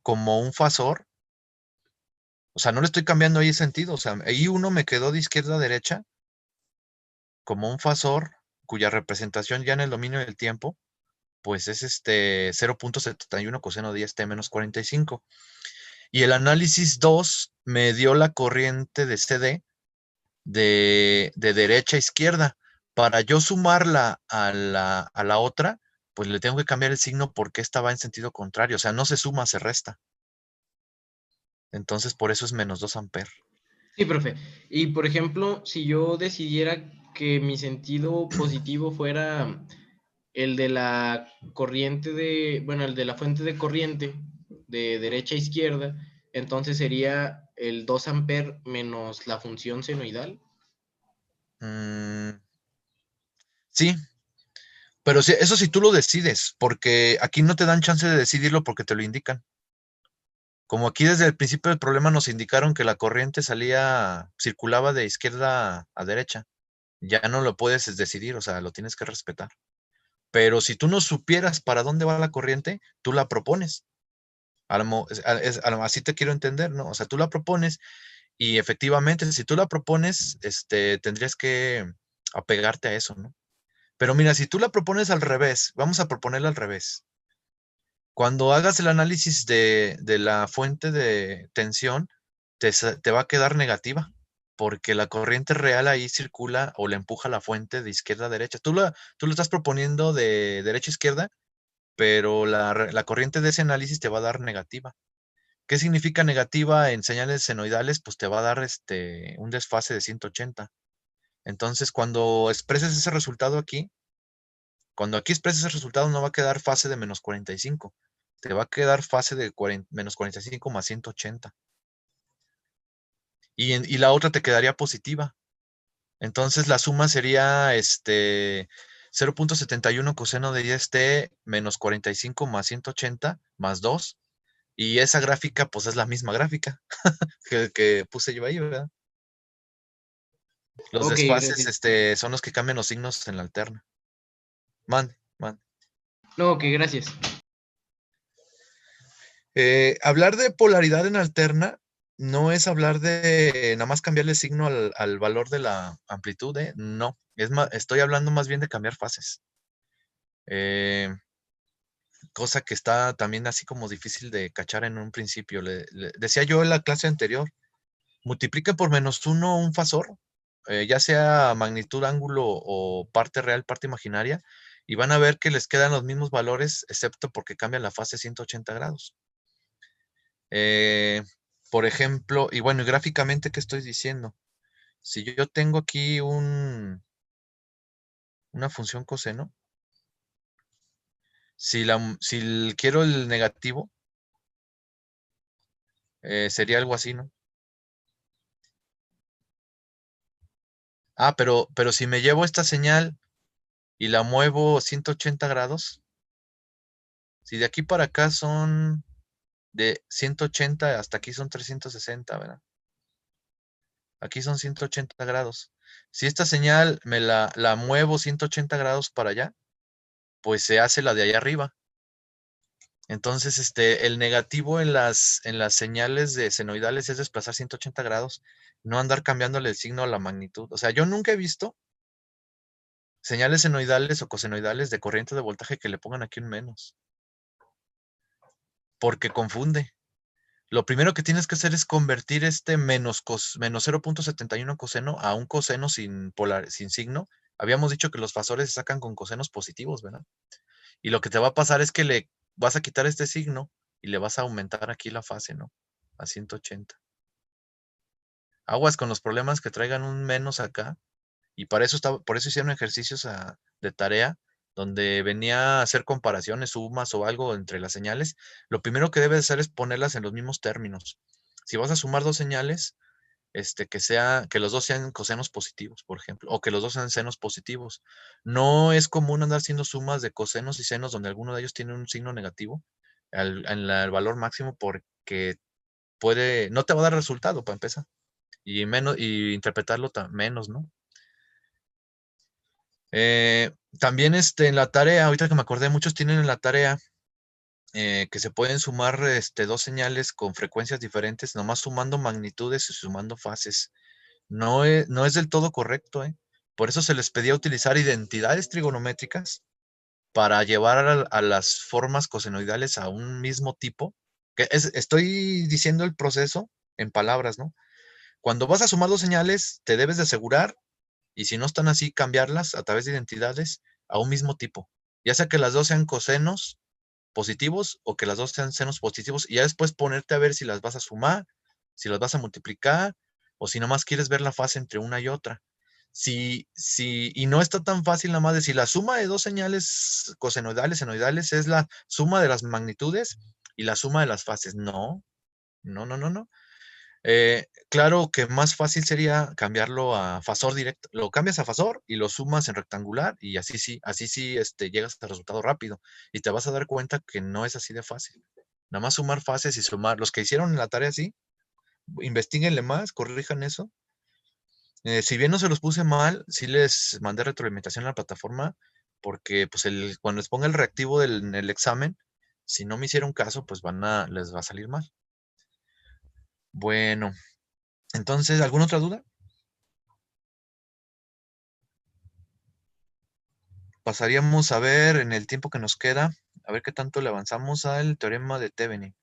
como un fasor, o sea, no le estoy cambiando ahí el sentido, o sea, ahí uno me quedó de izquierda a derecha como un fasor cuya representación ya en el dominio del tiempo, pues es 0.71 coseno de 10 t menos 45. Y el análisis 2 me dio la corriente de CD de derecha a izquierda. Para yo sumarla a la otra, pues le tengo que cambiar el signo porque esta va en sentido contrario. O sea, no se suma, se resta. Entonces, por eso es -2 amperes. Sí, profe. Y por ejemplo, si yo decidiera que mi sentido positivo fuera el de la corriente bueno, el de la fuente de corriente de derecha a izquierda, entonces sería el 2 amper menos la función senoidal. Mm, sí, pero sí, eso sí tú lo decides, porque aquí no te dan chance de decidirlo porque te lo indican. Como aquí desde el principio del problema nos indicaron que la corriente circulaba de izquierda a derecha, ya no lo puedes decidir, o sea, lo tienes que respetar. Pero si tú no supieras para dónde va la corriente, tú la propones. Así te quiero entender, ¿no? O sea, tú la propones y efectivamente, si tú la propones, tendrías que apegarte a eso, ¿no? Pero mira, si tú la propones al revés, vamos a proponerla al revés. Cuando hagas el análisis de la fuente de tensión, te va a quedar negativa, porque la corriente real ahí circula o le empuja la fuente de izquierda a derecha. Tú lo estás proponiendo de derecha a izquierda, pero la corriente de ese análisis te va a dar negativa. ¿Qué significa negativa en señales senoidales? Pues te va a dar un desfase de 180. Entonces, cuando expreses ese resultado aquí, Cuando aquí expreses el resultado no va a quedar fase de menos 45. Te va a quedar fase de menos 45 más 180. Y la otra te quedaría positiva. Entonces la suma sería 0.71 coseno de 10t menos 45 más 180 más 2. Y esa gráfica, pues es la misma gráfica que puse yo ahí, ¿verdad? Los Ok, desfases gracias. son los que cambian los signos en la alterna. Man. No, ok, gracias. Hablar de polaridad en alterna no es hablar de nada más cambiarle el signo al valor de la amplitud, ¿eh? No, estoy hablando más bien de cambiar fases. Cosa que está también así como difícil de cachar en un principio. Decía yo en la clase anterior, multipliquen por -1 un fasor, ya sea magnitud, ángulo o parte real, parte imaginaria, y van a ver que les quedan los mismos valores, excepto porque cambian la fase 180 grados. Por ejemplo, y bueno, y gráficamente, ¿qué estoy diciendo? Si yo tengo aquí una función coseno, si quiero el negativo, sería algo así, ¿no? Ah, pero si me llevo esta señal y la muevo 180 grados, si de aquí para acá son de 180 hasta aquí son 360, ¿verdad? Aquí son 180 grados. Si esta señal la muevo 180 grados para allá, pues se hace la de allá arriba. Entonces, el negativo en las señales de senoidales es desplazar 180 grados, no andar cambiándole el signo a la magnitud. O sea, yo nunca he visto señales senoidales o cosenoidales de corriente de voltaje que le pongan aquí un menos, porque confunde. Lo primero que tienes que hacer es convertir este menos 0.71 coseno a un coseno sin signo. Habíamos dicho que los fasores se sacan con cosenos positivos, ¿verdad? Y lo que te va a pasar es que le vas a quitar este signo y le vas a aumentar aquí la fase, ¿no? A 180. Aguas con los problemas que traigan un menos acá. Y por eso hicieron ejercicios de tarea donde venía a hacer comparaciones, sumas o algo entre las señales. Lo primero que debes hacer es ponerlas en los mismos términos. Si vas a sumar dos señales, que los dos sean cosenos positivos, por ejemplo, o que los dos sean senos positivos. No es común andar haciendo sumas de cosenos y senos donde alguno de ellos tiene un signo negativo en el valor máximo porque no te va a dar resultado para empezar. Y interpretarlo menos, ¿no? También en la tarea, ahorita que me acordé, muchos tienen en la tarea que se pueden sumar dos señales con frecuencias diferentes, nomás sumando magnitudes y sumando fases. No es del todo correcto, ¿eh? Por eso se les pedía utilizar identidades trigonométricas para llevar a las formas cosenoidales a un mismo tipo. Estoy diciendo el proceso en palabras, ¿no? Cuando vas a sumar dos señales, te debes de asegurar, y si no están así, cambiarlas a través de identidades a un mismo tipo. Ya sea que las dos sean cosenos positivos o que las dos sean senos positivos, y ya después ponerte a ver si las vas a sumar, si las vas a multiplicar, o si nomás quieres ver la fase entre una y otra. Y no está tan fácil nada más decir la suma de dos señales cosenoidales, senoidales es la suma de las magnitudes y la suma de las fases. No, no, no, no, no. Claro que más fácil sería cambiarlo a fasor directo. Lo cambias a fasor y lo sumas en rectangular y así sí llegas al resultado rápido. Y te vas a dar cuenta que no es así de fácil. Nada más sumar fases y sumar. Los que hicieron la tarea así, investiguenle más, corrijan eso. Si bien no se los puse mal, sí les mandé retroalimentación a la plataforma porque pues cuando les ponga el reactivo en el examen, si no me hicieron caso, pues les va a salir mal. Bueno, entonces, ¿alguna otra duda? Pasaríamos a ver en el tiempo que nos queda, a ver qué tanto le avanzamos al teorema de Thevenin.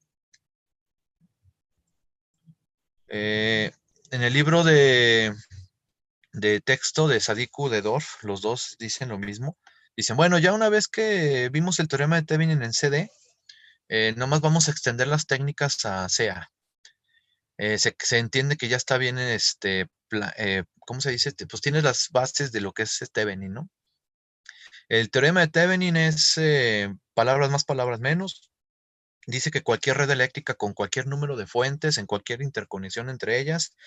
En el libro de texto de Sadiku de Dorf, los dos dicen lo mismo. Dicen, bueno, ya una vez que vimos el teorema de Thevenin en CD, nomás vamos a extender las técnicas a CA. Se entiende que ya está bien, ¿cómo se dice? Pues tienes las bases de lo que es Thevenin, ¿no? El teorema de Thevenin es palabras más, palabras menos. Dice que cualquier red eléctrica con cualquier número de fuentes, en cualquier interconexión entre ellas,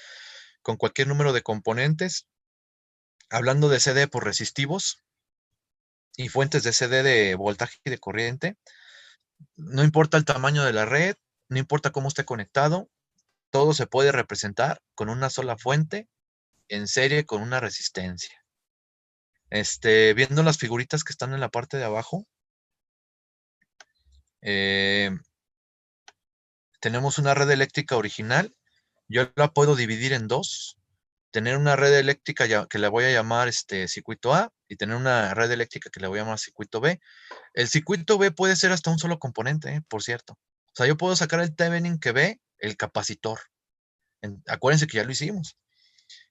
con cualquier número de componentes, hablando de CD por resistivos y fuentes de CD de voltaje y de corriente, no importa el tamaño de la red, no importa cómo esté conectado, todo se puede representar con una sola fuente en serie con una resistencia. Viendo las figuritas que están en la parte de abajo, tenemos una red eléctrica original. Yo la puedo dividir en dos. Tener una red eléctrica que le voy a llamar circuito A y tener una red eléctrica que le voy a llamar circuito B. El circuito B puede ser hasta un solo componente, por cierto. O sea, yo puedo sacar el Thevenin que ve el capacitor. Acuérdense que ya lo hicimos.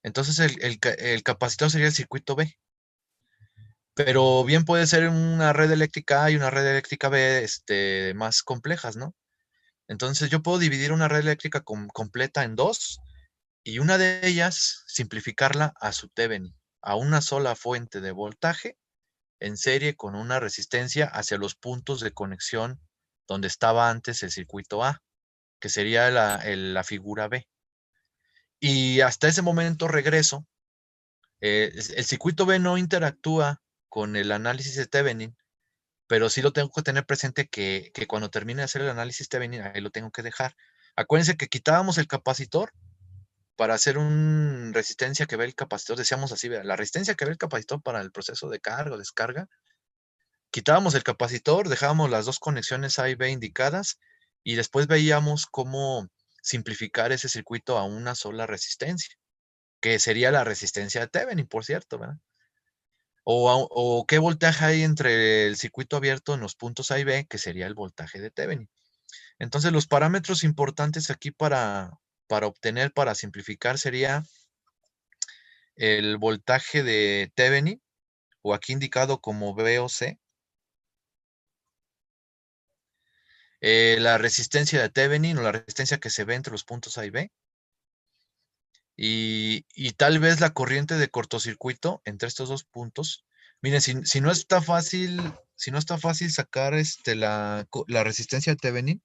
Entonces el capacitor sería el circuito B. Pero bien puede ser una red eléctrica A y una red eléctrica B más complejas, ¿no? Entonces yo puedo dividir una red eléctrica completa en dos y una de ellas simplificarla a su Thevenin, a una sola fuente de voltaje en serie con una resistencia hacia los puntos de conexión donde estaba antes el circuito A, que sería la figura B. Y hasta ese momento regreso. El circuito B no interactúa con el análisis de Thevenin, pero sí lo tengo que tener presente que cuando termine de hacer el análisis Thevenin, ahí lo tengo que dejar. Acuérdense que quitábamos el capacitor para hacer una resistencia que ve el capacitor, decíamos así, la resistencia que ve el capacitor para el proceso de carga o descarga. Quitábamos el capacitor, dejábamos las dos conexiones A y B indicadas y después veíamos cómo simplificar ese circuito a una sola resistencia, que sería la resistencia de Thevenin, por cierto, ¿verdad? O qué voltaje hay entre el circuito abierto en los puntos A y B, que sería el voltaje de Thevenin. Entonces, los parámetros importantes aquí para obtener, para simplificar, sería el voltaje de Thevenin, o aquí indicado como VOC, la resistencia de Thevenin o la resistencia que se ve entre los puntos A y B, y tal vez la corriente de cortocircuito entre estos dos puntos. Miren, si no está fácil, sacar la resistencia de Thevenin,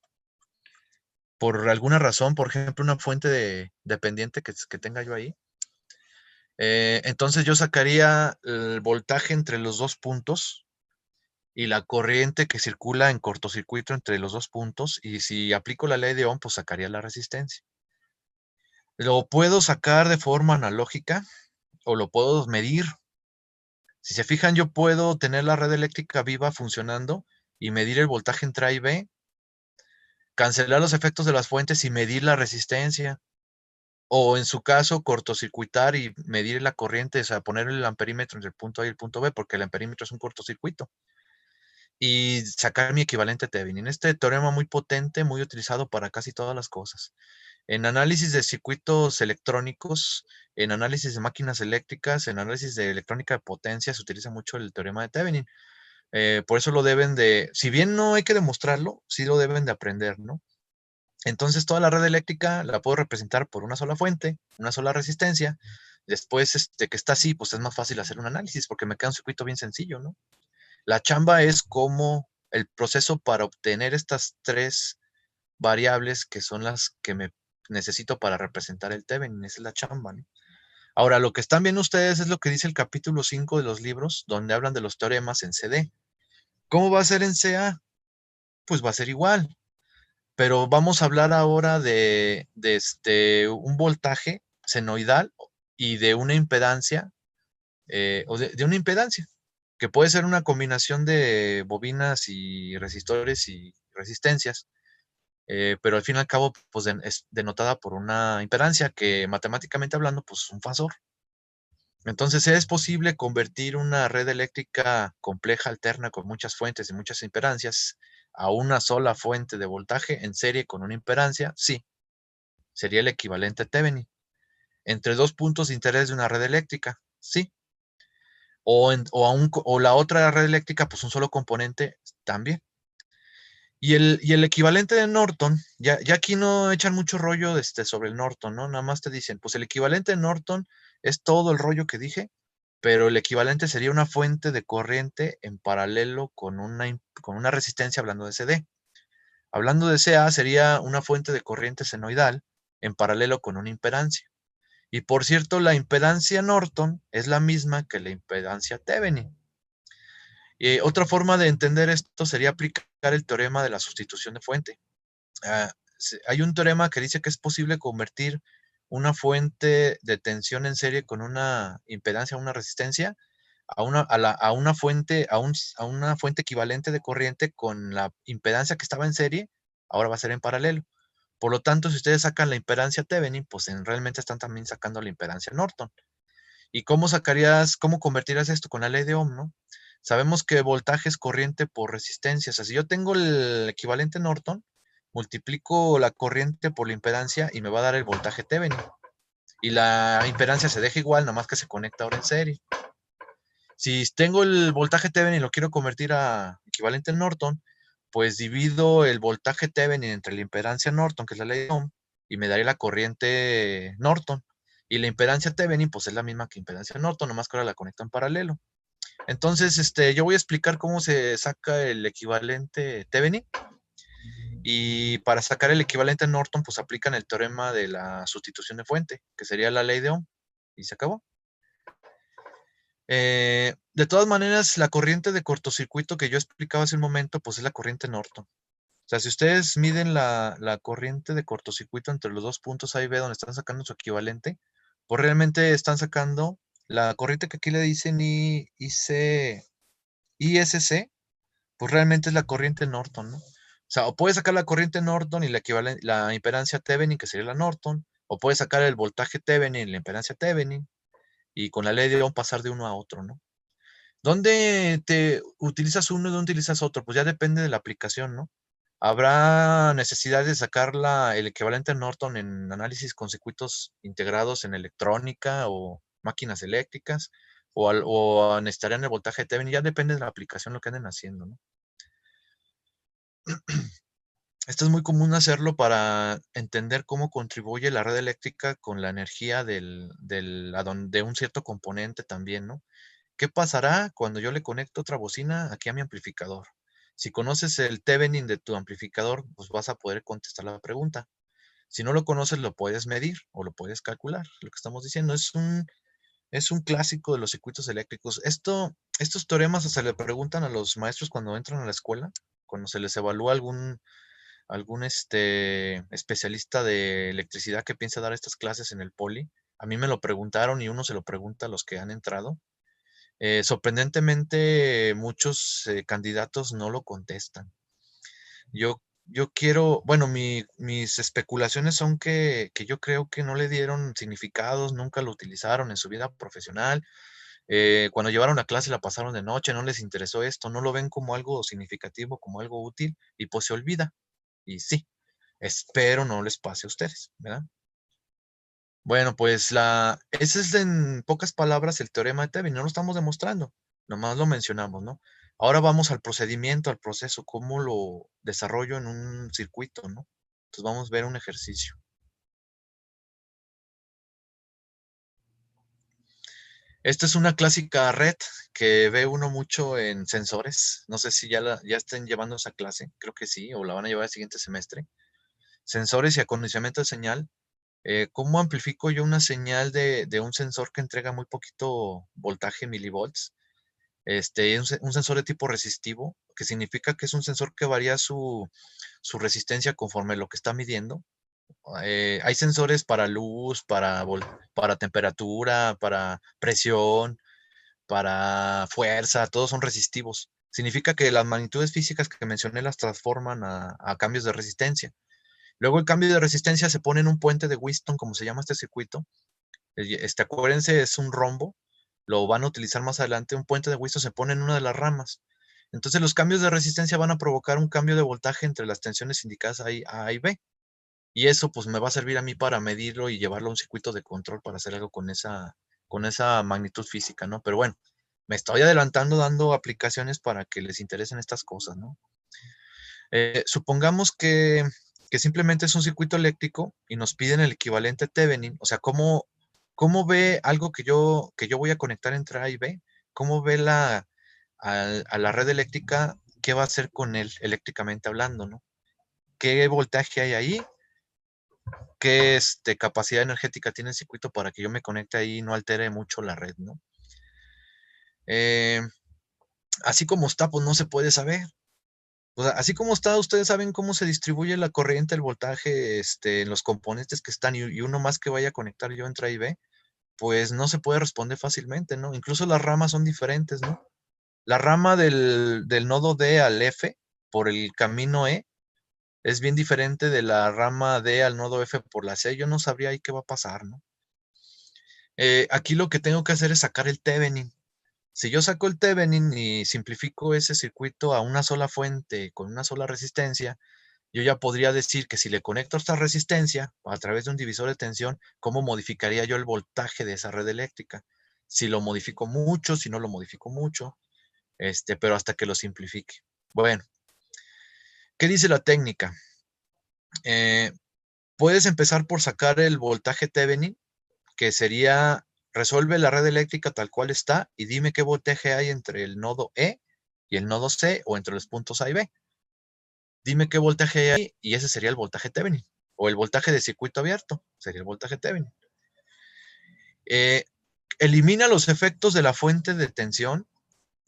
por alguna razón, por ejemplo, una fuente dependiente que tenga yo ahí, entonces yo sacaría el voltaje entre los dos puntos y la corriente que circula en cortocircuito entre los dos puntos, y si aplico la ley de Ohm, pues sacaría la resistencia. Lo puedo sacar de forma analógica o lo puedo medir. Si se fijan, yo puedo tener la red eléctrica viva funcionando y medir el voltaje entre A y B, cancelar los efectos de las fuentes y medir la resistencia. O en su caso, cortocircuitar y medir la corriente, o sea, poner el amperímetro entre el punto A y el punto B, porque el amperímetro es un cortocircuito. Y sacar mi equivalente Thevenin. Este teorema muy potente, muy utilizado para casi todas las cosas. En análisis de circuitos electrónicos, en análisis de máquinas eléctricas, en análisis de electrónica de potencia, se utiliza mucho el teorema de Thevenin. Por eso lo deben de, si bien no hay que demostrarlo, sí lo deben de aprender, ¿no? Entonces toda la red eléctrica la puedo representar por una sola fuente, una sola resistencia. Después, que está así, pues es más fácil hacer un análisis porque me queda un circuito bien sencillo, ¿no? La chamba es como el proceso para obtener estas tres variables que son las que me necesito para representar el Thevenin. Esa es la chamba, ¿no? Ahora, lo que están viendo ustedes es lo que dice el capítulo 5 de los libros, donde hablan de los teoremas en CD. ¿Cómo va a ser en CA? Pues va a ser igual. Pero vamos a hablar ahora de un voltaje senoidal y de una impedancia, o de una impedancia, que puede ser una combinación de bobinas y resistores y resistencias, pero al fin y al cabo, pues es denotada por una impedancia que matemáticamente hablando, pues es un fasor. Entonces, es posible convertir una red eléctrica compleja alterna con muchas fuentes y muchas impedancias a una sola fuente de voltaje en serie con una impedancia. Sí, sería el equivalente a Thevenin. Entre dos puntos de interés de una red eléctrica. Sí. O la otra red eléctrica, pues un solo componente también. Y el equivalente de Norton, ya aquí no echan mucho rollo sobre el Norton, ¿no? Nada más te dicen, pues el equivalente de Norton es todo el rollo que dije, pero el equivalente sería una fuente de corriente en paralelo con una resistencia, hablando de CD. Hablando de CA, sería una fuente de corriente senoidal en paralelo con una impedancia. Y por cierto, la impedancia Norton es la misma que la impedancia Thevenin. Otra forma de entender esto sería aplicar el teorema de la sustitución de fuente. Hay un teorema que dice que es posible convertir una fuente de tensión en serie con una impedancia, una resistencia, a una fuente, a una fuente equivalente de corriente con la impedancia que estaba en serie, ahora va a ser en paralelo. Por lo tanto, si ustedes sacan la impedancia Thevenin, pues realmente están también sacando la impedancia Norton. ¿Y cómo convertirás esto con la ley de Ohm, no? Sabemos que voltaje es corriente por resistencia. O sea, si yo tengo el equivalente Norton, multiplico la corriente por la impedancia y me va a dar el voltaje Thevenin. Y la impedancia se deja igual, nada más que se conecta ahora en serie. Si tengo el voltaje Thevenin y lo quiero convertir a equivalente Norton, pues divido el voltaje Thevenin entre la impedancia Norton, que es la ley de Ohm, y me daría la corriente Norton. Y la impedancia Thevenin, pues es la misma que impedancia Norton, nomás que ahora la conecto en paralelo. Entonces, yo voy a explicar cómo se saca el equivalente Thevenin. Y para sacar el equivalente Norton, pues aplican el teorema de la sustitución de fuente, que sería la ley de Ohm. Y se acabó. De todas maneras, la corriente de cortocircuito que yo explicaba hace un momento, pues es la corriente Norton. O sea, si ustedes miden la corriente de cortocircuito entre los dos puntos A y B donde están sacando su equivalente, pues realmente están sacando la corriente que aquí le dicen ISC, pues realmente es la corriente Norton, ¿no? O sea, o puedes sacar la corriente Norton y la impedancia Thevenin, que sería la Norton, o puedes sacar el voltaje Thevenin y la impedancia Thevenin, y con la ley de Ohm pasar de uno a otro, ¿no? ¿Dónde te utilizas uno y dónde utilizas otro? Pues ya depende de la aplicación, ¿no? Habrá necesidad de sacar el equivalente Norton en análisis con circuitos integrados en electrónica o máquinas eléctricas, o necesitarían el voltaje Thevenin, ya depende de la aplicación lo que anden haciendo, ¿no? Esto es muy común hacerlo para entender cómo contribuye la red eléctrica con la energía de un cierto componente también, ¿no? ¿Qué pasará cuando yo le conecto otra bocina aquí a mi amplificador? Si conoces el Thevenin de tu amplificador, pues vas a poder contestar la pregunta. Si no lo conoces, lo puedes medir o lo puedes calcular. Lo que estamos diciendo es un clásico de los circuitos eléctricos. Estos teoremas se le preguntan a los maestros cuando entran a la escuela, cuando se les evalúa algún especialista de electricidad que piensa dar estas clases en el poli. A mí me lo preguntaron y uno se lo pregunta a los que han entrado. Sorprendentemente, muchos candidatos no lo contestan. Yo quiero, bueno, mis especulaciones son que yo creo que no le dieron significados, nunca lo utilizaron en su vida profesional. Cuando llevaron la clase la pasaron de noche, no les interesó esto, no lo ven como algo significativo, como algo útil, y pues se olvida. Y sí, espero no les pase a ustedes, ¿verdad? Bueno, pues ese es en pocas palabras el teorema de Thevenin, no lo estamos demostrando, nomás lo mencionamos, ¿no? Ahora vamos al procedimiento, al proceso, cómo lo desarrollo en un circuito, ¿no? Entonces vamos a ver un ejercicio. Esta es una clásica red que ve uno mucho en sensores. No sé si ya estén llevando esa clase, creo que sí, o la van a llevar el siguiente semestre. Sensores y acondicionamiento de señal. ¿Cómo amplifico yo una señal de un sensor que entrega muy poquito voltaje, milivolts? Un sensor de tipo resistivo, que significa que es un sensor que varía su resistencia conforme lo que está midiendo. Hay sensores para luz, para temperatura, para presión, para fuerza, todos son resistivos. Significa que las magnitudes físicas que mencioné las transforman a cambios de resistencia. Luego el cambio de resistencia se pone en un puente de Wheatstone, como se llama este circuito. Acuérdense, es un rombo. Lo van a utilizar más adelante. Un puente de Wheatstone se pone en una de las ramas. Entonces los cambios de resistencia van a provocar un cambio de voltaje entre las tensiones indicadas ahí, A y B. Y eso pues me va a servir a mí para medirlo y llevarlo a un circuito de control para hacer algo con esa magnitud física, ¿no? Pero bueno, me estoy adelantando dando aplicaciones para que les interesen estas cosas, ¿no? Supongamos que simplemente es un circuito eléctrico y nos piden el equivalente Thevenin, o sea, ¿Cómo ve algo que yo voy a conectar entre A y B? ¿Cómo ve a la red eléctrica? ¿Qué va a hacer con él eléctricamente hablando, no? ¿Qué voltaje hay ahí? ¿Qué capacidad energética tiene el circuito para que yo me conecte ahí y no altere mucho la red, no? Eh, Así como está, pues no se puede saber. O sea, así como está, ustedes saben cómo se distribuye la corriente, el voltaje, en los componentes que están y uno más que vaya a conectar yo entre A y B, pues no se puede responder fácilmente, ¿no? Incluso las ramas son diferentes, ¿no? La rama del nodo D al F por el camino E es bien diferente de la rama D al nodo F por la C. Yo no sabría ahí qué va a pasar, ¿no? Aquí lo que tengo que hacer es sacar el Thevenin. Si yo saco el Thevenin y simplifico ese circuito a una sola fuente con una sola resistencia, yo ya podría decir que si le conecto esta resistencia a través de un divisor de tensión, ¿cómo modificaría yo el voltaje de esa red eléctrica? Si lo modifico mucho, si no lo modifico mucho, pero hasta que lo simplifique. Bueno, ¿qué dice la técnica? Eh, puedes empezar por sacar el voltaje Thevenin, que sería, resuelve la red eléctrica tal cual está y dime qué voltaje hay entre el nodo E y el nodo C o entre los puntos A y B. Dime qué voltaje hay ahí y ese sería el voltaje Thevenin. O el voltaje de circuito abierto, sería el voltaje Thevenin. Eh, elimina los efectos de la fuente de tensión.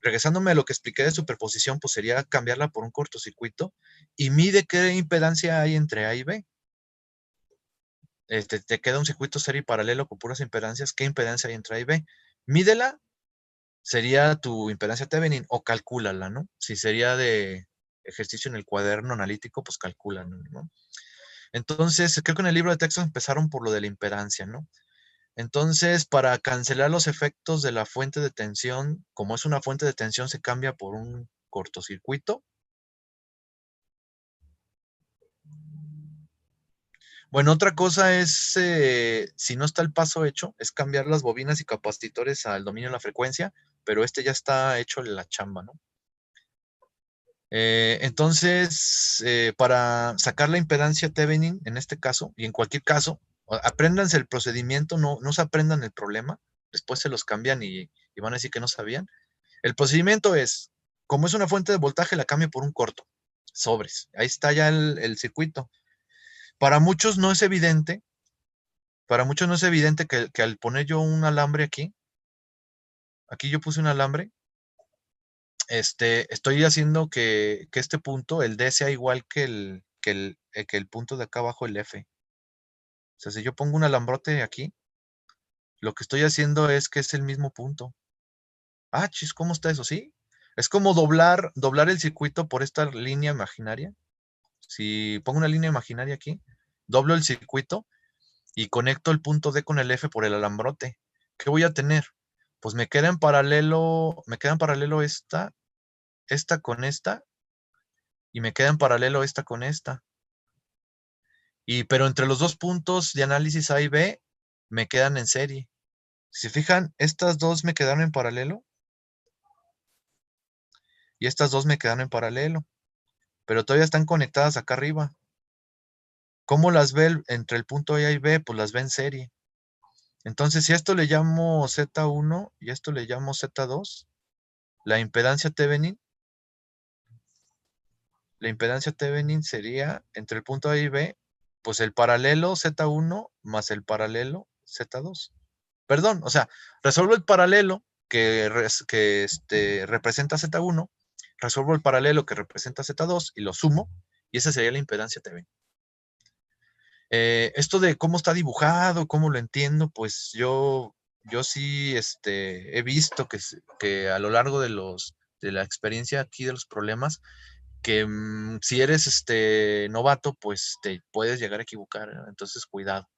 Regresándome a lo que expliqué de superposición, pues sería cambiarla por un cortocircuito y mide qué impedancia hay entre A y B. Te queda un circuito serie paralelo con puras impedancias. ¿Qué impedancia hay entre A y B? Mídela, sería tu impedancia Thevenin, o calcúlala, ¿no? Si sería de ejercicio en el cuaderno analítico, pues calcúlala, ¿no? Entonces, creo que en el libro de texto empezaron por lo de la impedancia, ¿no? Entonces, para cancelar los efectos de la fuente de tensión, como es una fuente de tensión, se cambia por un cortocircuito. Bueno, otra cosa es, si no está el paso hecho, es cambiar las bobinas y capacitores al dominio de la frecuencia, pero ya está hecho la chamba, ¿no? Entonces, para sacar la impedancia Thevenin, en este caso, y en cualquier caso, apréndanse el procedimiento, no se aprendan el problema, después se los cambian y van a decir que no sabían. El procedimiento es, como es una fuente de voltaje, la cambio por un corto, sobres, ahí está ya el circuito. Para muchos no es evidente, que al poner yo un alambre aquí yo puse un alambre, estoy haciendo que este punto, el D, sea igual que el punto de acá abajo, el F. O sea, si yo pongo un alambrote aquí, lo que estoy haciendo es que es el mismo punto. Ah, chis, ¿cómo está eso? Sí. Es como doblar el circuito por esta línea imaginaria. Si pongo una línea imaginaria aquí, doblo el circuito y conecto el punto D con el F por el alambrote. ¿Qué voy a tener? Pues me queda en paralelo esta con esta, y me queda en paralelo esta con esta. Pero entre los dos puntos de análisis A y B me quedan en serie. Si se fijan, estas dos me quedaron en paralelo y estas dos me quedaron en paralelo, pero todavía están conectadas acá arriba. ¿Cómo las ve entre el punto A y B? Pues las ve en serie. Entonces, si a esto le llamo Z1 y a esto le llamo Z2, la impedancia Thevenin sería entre el punto A y B, pues el paralelo Z1 más el paralelo Z2. Perdón, o sea, resuelvo el paralelo que representa Z1, resuelvo el paralelo que representa Z2 y lo sumo, y esa sería la impedancia Thevenin. Esto de cómo está dibujado, cómo lo entiendo, pues yo sí he visto que a lo largo de la experiencia aquí de los problemas, que si eres novato, pues te puedes llegar a equivocar, ¿no? Entonces, cuidado.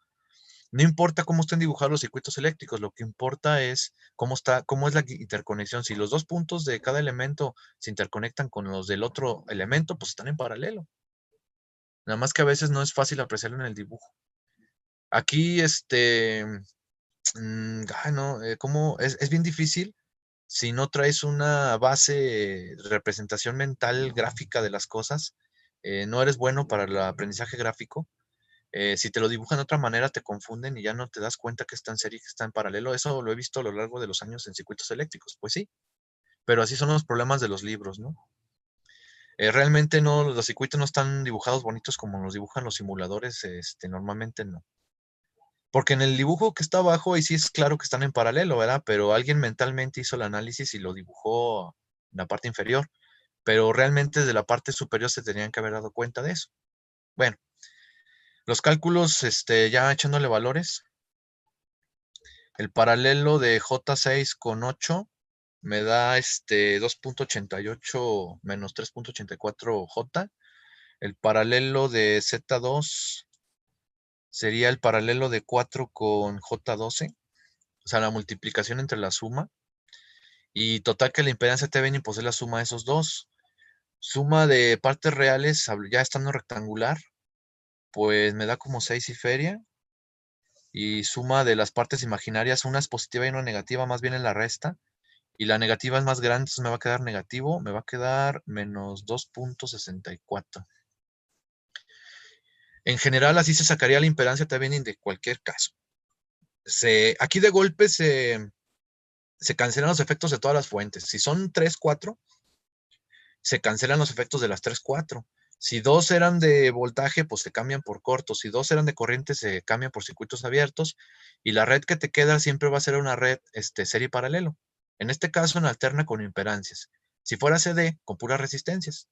No importa cómo estén dibujados los circuitos eléctricos, lo que importa es cómo es la interconexión. Si los dos puntos de cada elemento se interconectan con los del otro elemento, pues están en paralelo. Nada más que a veces no es fácil apreciarlo en el dibujo. Aquí, no, es bien difícil si no traes una base de representación mental gráfica de las cosas. No eres bueno para el aprendizaje gráfico. Si te lo dibujan de otra manera, te confunden y ya no te das cuenta que está en serie y que está en paralelo. Eso lo he visto a lo largo de los años en circuitos eléctricos. Pues sí, pero así son los problemas de los libros, ¿no? Realmente no, los circuitos no están dibujados bonitos como los dibujan los simuladores, normalmente no. Porque en el dibujo que está abajo, ahí sí es claro que están en paralelo, ¿verdad? Pero alguien mentalmente hizo el análisis y lo dibujó en la parte inferior. Pero realmente desde la parte superior se tenían que haber dado cuenta de eso. Bueno, los cálculos, ya echándole valores, el paralelo de J6 con 8 me da 2.88 menos 3.84 J. El paralelo de Z2 sería el paralelo de 4 con J12, o sea, la multiplicación entre la suma. Y total que la impedancia Thevenin pues es la suma de esos dos. Suma de partes reales, ya estando rectangular, pues me da como 6 y feria. Y suma de las partes imaginarias, una es positiva y una negativa, más bien en la resta. Y la negativa es más grande, entonces me va a quedar negativo, me va a quedar menos 2.64. En general, así se sacaría la impedancia Thevenin de cualquier caso. Aquí de golpe se cancelan los efectos de todas las fuentes. Si son 3, 4, se cancelan los efectos de las 3, 4. Si dos eran de voltaje, pues se cambian por cortos. Si dos eran de corriente, se cambian por circuitos abiertos. Y la red que te queda siempre va a ser una red serie paralelo. En este caso, en alterna con impedancias. Si fuera CD, con puras resistencias.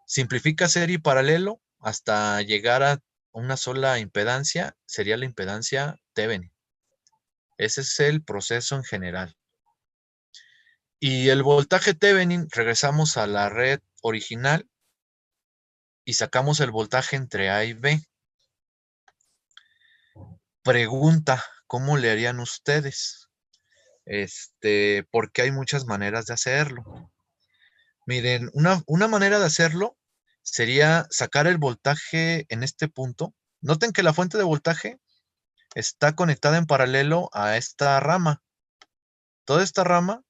Simplifica serie paralelo hasta llegar a una sola impedancia, sería la impedancia Thevenin. Ese es el proceso en general. Y el voltaje Thevenin, regresamos a la red original y sacamos el voltaje entre A y B. Pregunta, ¿cómo le harían ustedes? Porque hay muchas maneras de hacerlo. Miren, una manera de hacerlo sería sacar el voltaje en este punto. Noten que la fuente de voltaje está conectada en paralelo a esta rama. Toda esta rama,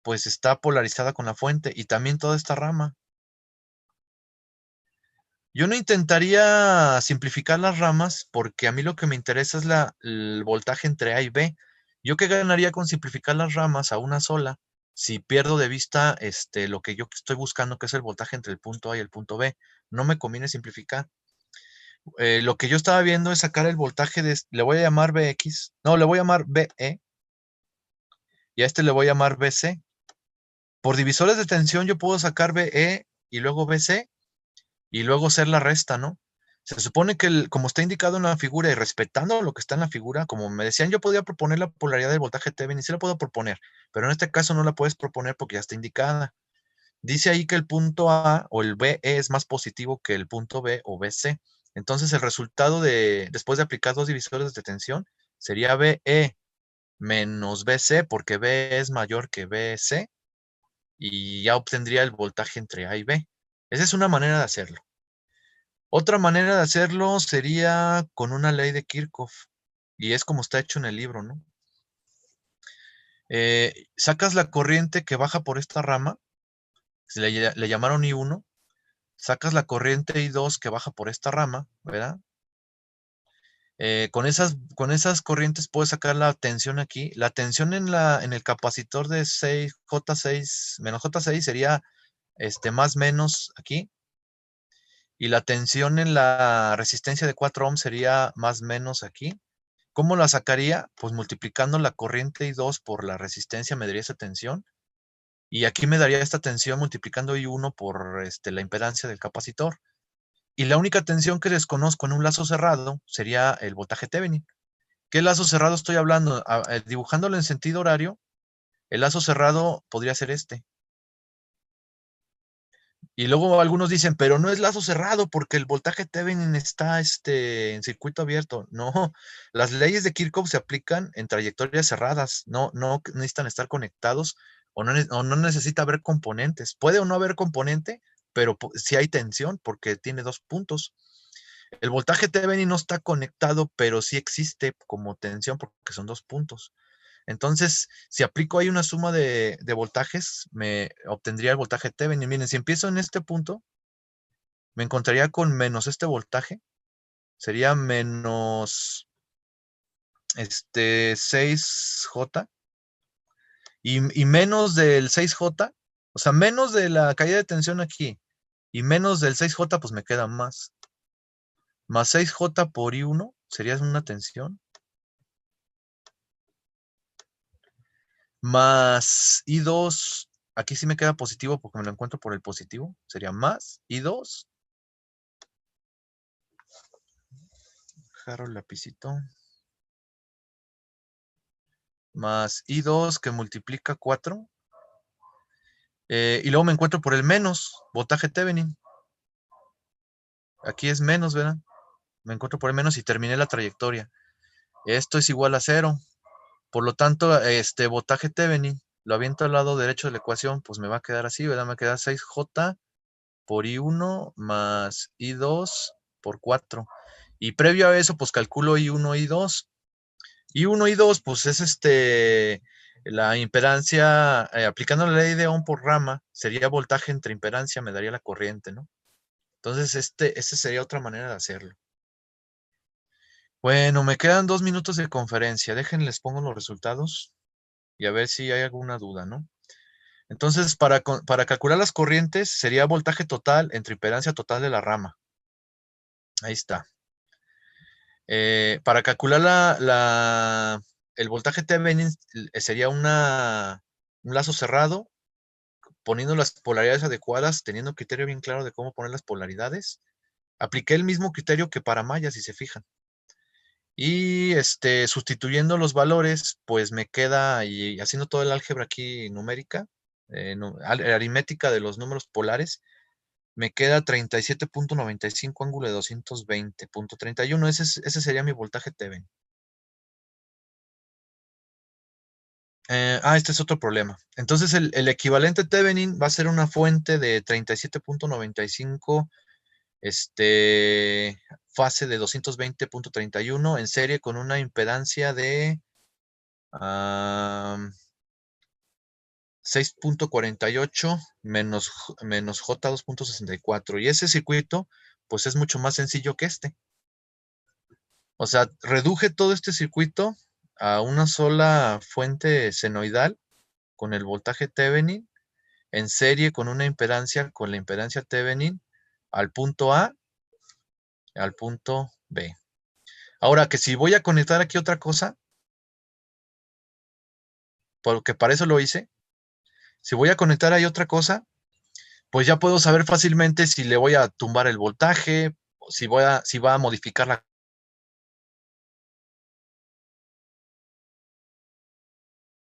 pues está polarizada con la fuente y también toda esta rama. Yo no intentaría simplificar las ramas porque a mí lo que me interesa es el voltaje entre A y B. ¿Yo qué ganaría con simplificar las ramas a una sola si pierdo de vista lo que yo estoy buscando, que es el voltaje entre el punto A y el punto B? No me conviene simplificar. Lo que yo estaba viendo es sacar el voltaje le voy a llamar BX, no, le voy a llamar BE y a este le voy a llamar BC. Por divisores de tensión yo puedo sacar BE y luego BC y luego hacer la resta, ¿no? Se supone que como está indicado en la figura y respetando lo que está en la figura, como me decían, yo podía proponer la polaridad del voltaje Thevenin, y sí la puedo proponer, pero en este caso no la puedes proponer porque ya está indicada. Dice ahí que el punto A o el BE es más positivo que el punto B o BC. Entonces el resultado después de aplicar dos divisores de tensión, sería BE menos BC, porque B es mayor que BC, y ya obtendría el voltaje entre A y B. Esa es una manera de hacerlo. Otra manera de hacerlo sería con una ley de Kirchhoff, y es como está hecho en el libro, ¿no? Sacas la corriente que baja por esta rama, le llamaron I1, sacas la corriente I2 que baja por esta rama, ¿verdad? Con esas corrientes puedes sacar la tensión aquí. La tensión en el capacitor de 6, J6 menos J6 sería más menos aquí. Y la tensión en la resistencia de 4 ohms sería más menos aquí. ¿Cómo la sacaría? Pues multiplicando la corriente I2 por la resistencia me daría esa tensión. Y aquí me daría esta tensión multiplicando I1 por la impedancia del capacitor. Y la única tensión que desconozco en un lazo cerrado sería el voltaje Thevenin. ¿Qué lazo cerrado estoy hablando? Dibujándolo en sentido horario, el lazo cerrado podría ser este. Y luego algunos dicen, pero no es lazo cerrado porque el voltaje Thevenin está en circuito abierto. No, las leyes de Kirchhoff se aplican en trayectorias cerradas. No necesitan estar conectados o no necesita haber componentes. Puede o no haber componente, pero sí hay tensión porque tiene dos puntos. El voltaje Thevenin no está conectado, pero sí existe como tensión porque son dos puntos. Entonces, si aplico ahí una suma de voltajes, me obtendría el voltaje Thevenin. Miren, si empiezo en este punto, me encontraría con menos este voltaje Sería menos 6J. Y menos del 6J, o sea, menos de la caída de tensión aquí, y menos del 6J, pues me queda más. Más 6J por I1 sería una tensión. Más I2, aquí sí me queda positivo porque me lo encuentro por el positivo. Sería más I2. Agarro el lapicito. Más I2 que multiplica 4. Y luego me encuentro por el menos, voltaje Thevenin. Aquí es menos, ¿verdad? Me encuentro por el menos y terminé la trayectoria. Esto es igual a 0. Por lo tanto, voltaje Thevenin, lo aviento al lado derecho de la ecuación, pues me va a quedar así, ¿verdad? Me queda 6J por I1 más I2 por 4. Y previo a eso, pues calculo I1, I2. I1, I2, pues es la impedancia, aplicando la ley de Ohm por rama, sería voltaje entre impedancia, me daría la corriente, ¿no? Entonces, esta sería otra manera de hacerlo. Bueno, me quedan 2 minutos de conferencia. Déjenles pongo los resultados y a ver si hay alguna duda, ¿no? Entonces, para calcular las corrientes, sería voltaje total entre impedancia total de la rama. Ahí está. Para calcular el voltaje Thevenin sería un lazo cerrado, poniendo las polaridades adecuadas, teniendo un criterio bien claro de cómo poner las polaridades. Apliqué el mismo criterio que para Maya, si se fijan. Y sustituyendo los valores, pues me queda, y haciendo todo el álgebra aquí numérica, aritmética de los números polares, me queda 37.95 ángulo de 220.31. Ese sería mi voltaje Thevenin. Este es otro problema. Entonces, el equivalente Thevenin va a ser una fuente de 37.95, fase de 220.31 en serie con una impedancia de 6.48 menos J 2.64. Y ese circuito, pues es mucho más sencillo que este. O sea, reduje todo este circuito a una sola fuente senoidal con el voltaje Thevenin en serie con una impedancia, con la impedancia Thevenin al punto A, al punto B. Ahora que si voy a conectar aquí otra cosa, porque para eso lo hice, si voy a conectar ahí otra cosa, pues ya puedo saber fácilmente si le voy a tumbar el voltaje, si va a modificar la